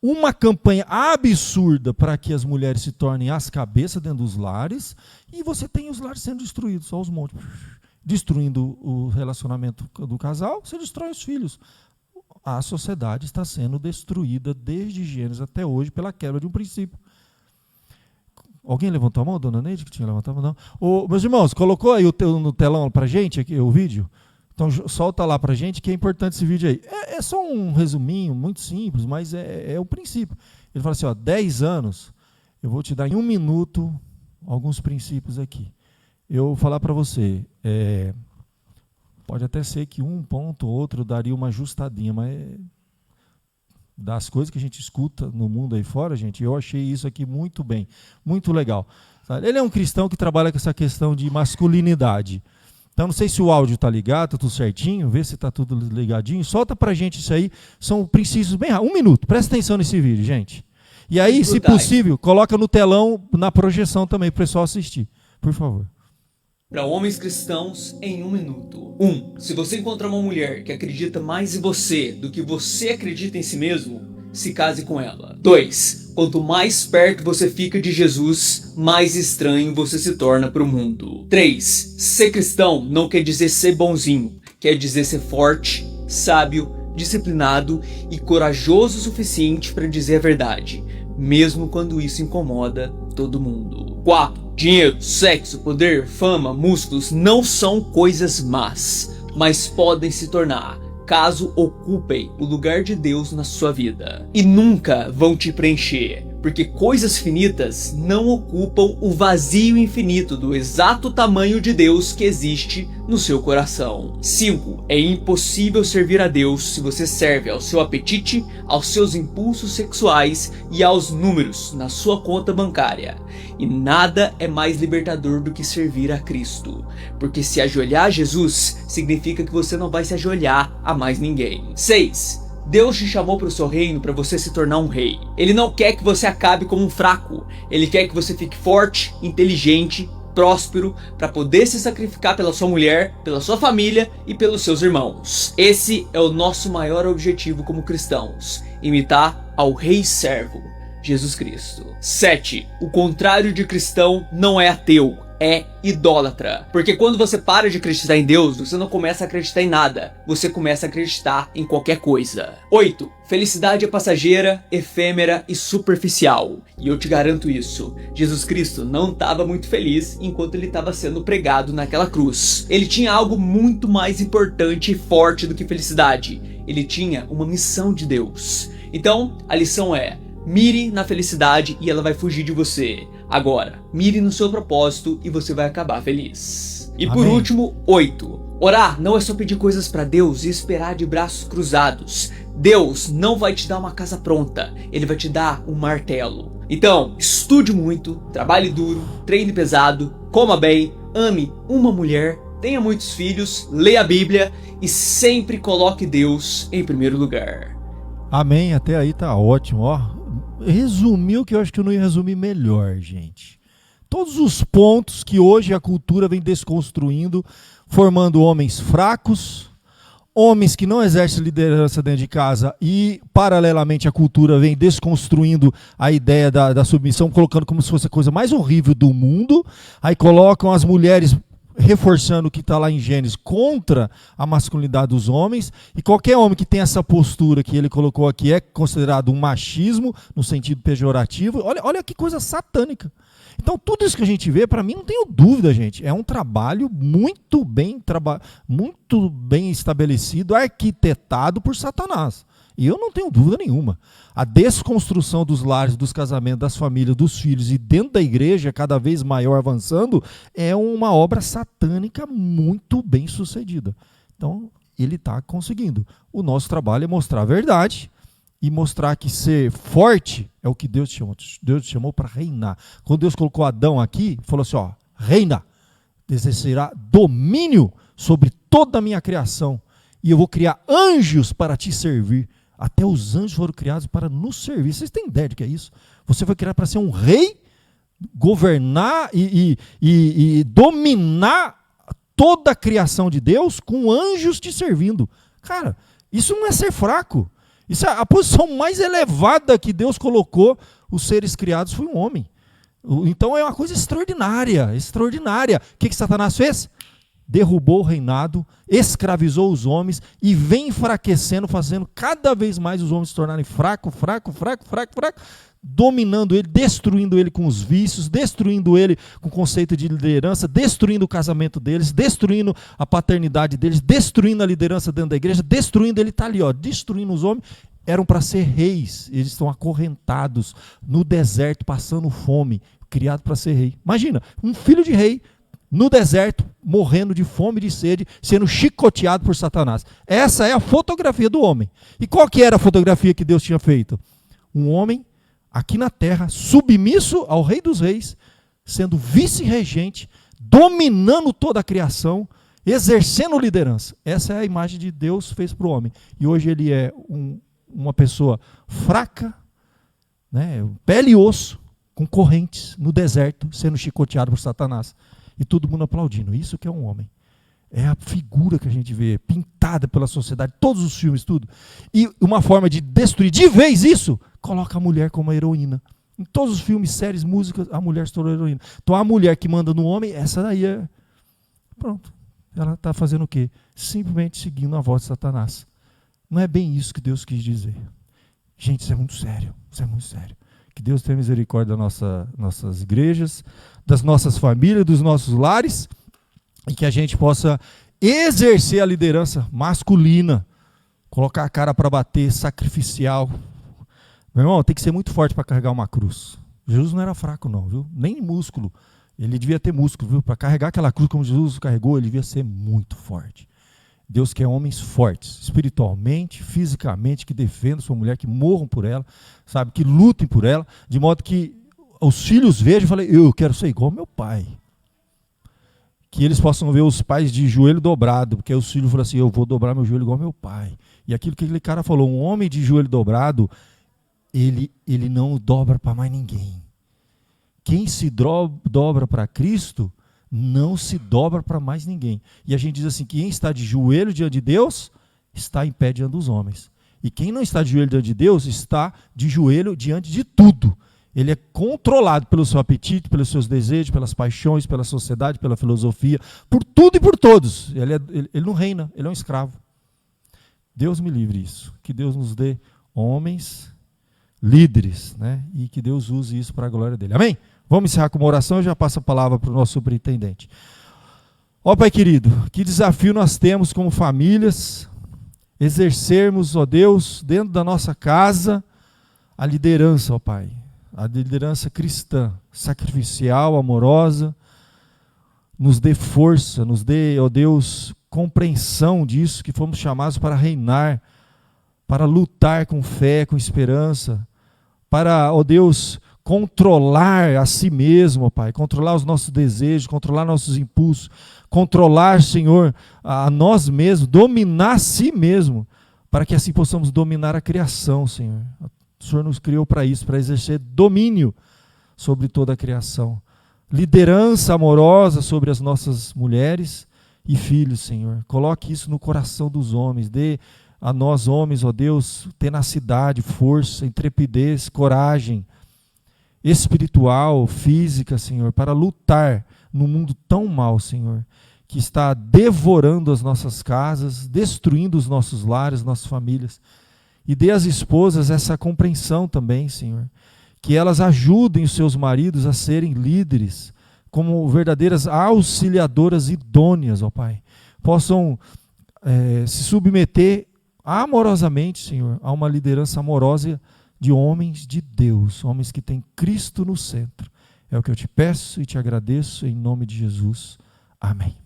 Uma campanha absurda para que as mulheres se tornem as cabeças dentro dos lares. E você tem os lares sendo destruídos, só os montes. Destruindo o relacionamento do casal, você destrói os filhos. A sociedade está sendo destruída desde Gênesis até hoje pela quebra de um princípio. Alguém levantou a mão, dona Neide, que tinha levantado a mão? Meus irmãos, colocou aí no telão para a gente aqui, o vídeo? Então solta lá para a gente que é importante esse vídeo aí. É só um resuminho, muito simples, mas é o princípio. Ele fala assim, 10 anos, eu vou te dar em 1 minuto alguns princípios aqui. Eu vou falar para você, pode até ser que um ponto ou outro daria uma ajustadinha, mas das coisas que a gente escuta no mundo aí fora, gente, eu achei isso aqui muito bem, muito legal. Ele é um cristão que trabalha com essa questão de masculinidade. Então, não sei se o áudio está ligado, está tudo certinho, vê se está tudo ligadinho. Solta para a gente isso aí, são princípios bem rápidos. 1 minuto, presta atenção nesse vídeo, gente. E aí, se possível, coloca no telão, na projeção também, para o pessoal assistir. Por favor. Para homens cristãos, em 1 minuto. 1. Se você encontrar uma mulher que acredita mais em você do que você acredita em si mesmo, se case com ela. 2. Quanto mais perto você fica de Jesus, mais estranho você se torna para o mundo. 3. Ser cristão não quer dizer ser bonzinho, quer dizer ser forte, sábio, disciplinado e corajoso o suficiente para dizer a verdade, mesmo quando isso incomoda todo mundo. 4. Dinheiro, sexo, poder, fama, músculos não são coisas más, mas podem se tornar, caso ocupem o lugar de Deus na sua vida. E nunca vão te preencher, porque coisas finitas não ocupam o vazio infinito do exato tamanho de Deus que existe no seu coração. 5. É impossível servir a Deus se você serve ao seu apetite, aos seus impulsos sexuais e aos números na sua conta bancária. E nada é mais libertador do que servir a Cristo, porque se ajoelhar a Jesus significa que você não vai se ajoelhar a mais ninguém. 6. Deus te chamou para o seu reino para você se tornar um rei. Ele não quer que você acabe como um fraco. Ele quer que você fique forte, inteligente, próspero, para poder se sacrificar pela sua mulher, pela sua família e pelos seus irmãos. Esse é o nosso maior objetivo como cristãos: imitar ao Rei Servo, Jesus Cristo. 7. O contrário de cristão não é ateu, é idólatra. Porque quando você para de acreditar em Deus, você não começa a acreditar em nada. Você começa a acreditar em qualquer coisa. 8. Felicidade é passageira, efêmera e superficial. E eu te garanto isso. Jesus Cristo não estava muito feliz enquanto ele estava sendo pregado naquela cruz. Ele tinha algo muito mais importante e forte do que felicidade. Ele tinha uma missão de Deus. Então, a lição é: mire na felicidade e ela vai fugir de você. Agora, mire no seu propósito e você vai acabar feliz. E por último, 8. Orar não é só pedir coisas para Deus e esperar de braços cruzados. Deus não vai te dar uma casa pronta, Ele vai te dar um martelo. Então, estude muito, trabalhe duro, treine pesado, coma bem, ame uma mulher, tenha muitos filhos, leia a Bíblia e sempre coloque Deus em primeiro lugar. Amém, até aí tá ótimo, ó. Resumiu que eu acho que eu não ia resumir melhor, gente. Todos os pontos que hoje a cultura vem desconstruindo, formando homens fracos, homens que não exercem liderança dentro de casa e, paralelamente, a cultura vem desconstruindo a ideia da submissão, colocando como se fosse a coisa mais horrível do mundo. Aí colocam as mulheres reforçando o que está lá em Gênesis contra a masculinidade dos homens, e qualquer homem que tem essa postura que ele colocou aqui é considerado um machismo no sentido pejorativo. Olha que coisa satânica. Então tudo isso que a gente vê, para mim, não tenho dúvida, gente, é um trabalho muito bem estabelecido, arquitetado por Satanás. E eu não tenho dúvida nenhuma. A desconstrução dos lares, dos casamentos, das famílias, dos filhos e dentro da igreja, cada vez maior avançando, é uma obra satânica muito bem sucedida. Então, ele está conseguindo. O nosso trabalho é mostrar a verdade e mostrar que ser forte é o que Deus te chamou. Deus te chamou para reinar. Quando Deus colocou Adão aqui, falou assim, ó, reina, exercerá domínio sobre toda a minha criação, e eu vou criar anjos para te servir. Até os anjos foram criados para nos servir. Vocês têm ideia do que é isso? Você foi criado para ser um rei, governar e dominar toda a criação de Deus com anjos te servindo. Cara, isso não é ser fraco. Isso é a posição mais elevada que Deus colocou os seres criados, foi um homem. Então é uma coisa extraordinária, extraordinária. O que Satanás fez? Derrubou o reinado, escravizou os homens e vem enfraquecendo, fazendo cada vez mais os homens se tornarem fracos, dominando ele, destruindo ele com os vícios, destruindo ele com o conceito de liderança, destruindo o casamento deles, destruindo a paternidade deles, destruindo a liderança dentro da igreja, destruindo, ele está ali, ó, destruindo os homens. Eram para ser reis, eles estão acorrentados no deserto, passando fome, criado para ser rei. Imagina, um filho de rei no deserto, morrendo de fome e de sede, sendo chicoteado por Satanás. Essa é a fotografia do homem. E qual que era a fotografia que Deus tinha feito? Um homem aqui na terra, submisso ao Rei dos Reis, sendo vice-regente, dominando toda a criação, exercendo liderança. Essa é a imagem de Deus fez para o homem. E hoje ele é uma pessoa fraca, né, pele e osso, com correntes no deserto, sendo chicoteado por Satanás. E todo mundo aplaudindo. Isso que é um homem. É a figura que a gente vê, pintada pela sociedade, todos os filmes, tudo. E uma forma de destruir de vez isso, coloca a mulher como a heroína. Em todos os filmes, séries, músicas, a mulher se tornou heroína. Então a mulher que manda no homem, essa daí é... Pronto. Ela está fazendo o quê? Simplesmente seguindo a voz de Satanás. Não é bem isso que Deus quis dizer. Gente, isso é muito sério. Isso é muito sério. Que Deus tenha misericórdia das nossas igrejas, das nossas famílias, dos nossos lares, e que a gente possa exercer a liderança masculina, colocar a cara para bater, sacrificial. Meu irmão, tem que ser muito forte para carregar uma cruz. Jesus não era fraco não, viu? Nem músculo. Ele devia ter músculo, viu? Para carregar aquela cruz como Jesus carregou, ele devia ser muito forte. Deus quer homens fortes, espiritualmente, fisicamente, que defendam sua mulher, que morram por ela, sabe, que lutem por ela, de modo que os filhos vejam e falem, eu quero ser igual ao meu pai. Que eles possam ver os pais de joelho dobrado, porque os filhos falam assim, eu vou dobrar meu joelho igual ao meu pai. E aquilo que aquele cara falou, um homem de joelho dobrado, ele não dobra para mais ninguém. Quem se dobra para Cristo, não se dobra para mais ninguém. E a gente diz assim, quem está de joelho diante de Deus, está em pé diante dos homens. E quem não está de joelho diante de Deus, está de joelho diante de tudo. Ele é controlado pelo seu apetite, pelos seus desejos, pelas paixões, pela sociedade, pela filosofia, por tudo e por todos. Ele não reina, ele é um escravo. Deus me livre isso. Que Deus nos dê homens líderes, né? E que Deus use isso para a glória dele. Amém? Vamos encerrar com uma oração e já passo a palavra para o nosso superintendente. Ó Pai querido, que desafio nós temos como famílias, exercermos, ó Deus, dentro da nossa casa, a liderança, ó Pai. A liderança cristã, sacrificial, amorosa. Nos dê força, nos dê, ó Deus, compreensão disso, que fomos chamados para reinar, para lutar com fé, com esperança, para, ó Deus, controlar a si mesmo, ó Pai, controlar os nossos desejos, controlar nossos impulsos, controlar, Senhor, a nós mesmos, dominar a si mesmo, para que assim possamos dominar a criação, Senhor. O Senhor nos criou para isso, para exercer domínio sobre toda a criação. Liderança amorosa sobre as nossas mulheres e filhos, Senhor. Coloque isso no coração dos homens, dê a nós homens, ó Deus, tenacidade, força, intrepidez, coragem, espiritual, física, Senhor, para lutar no mundo tão mau, Senhor, que está devorando as nossas casas, destruindo os nossos lares, nossas famílias. E dê às esposas essa compreensão também, Senhor, que elas ajudem os seus maridos a serem líderes, como verdadeiras auxiliadoras idôneas, ó Pai. Possam se submeter amorosamente, Senhor, a uma liderança amorosa de homens de Deus, homens que têm Cristo no centro. É o que eu te peço e te agradeço em nome de Jesus. Amém.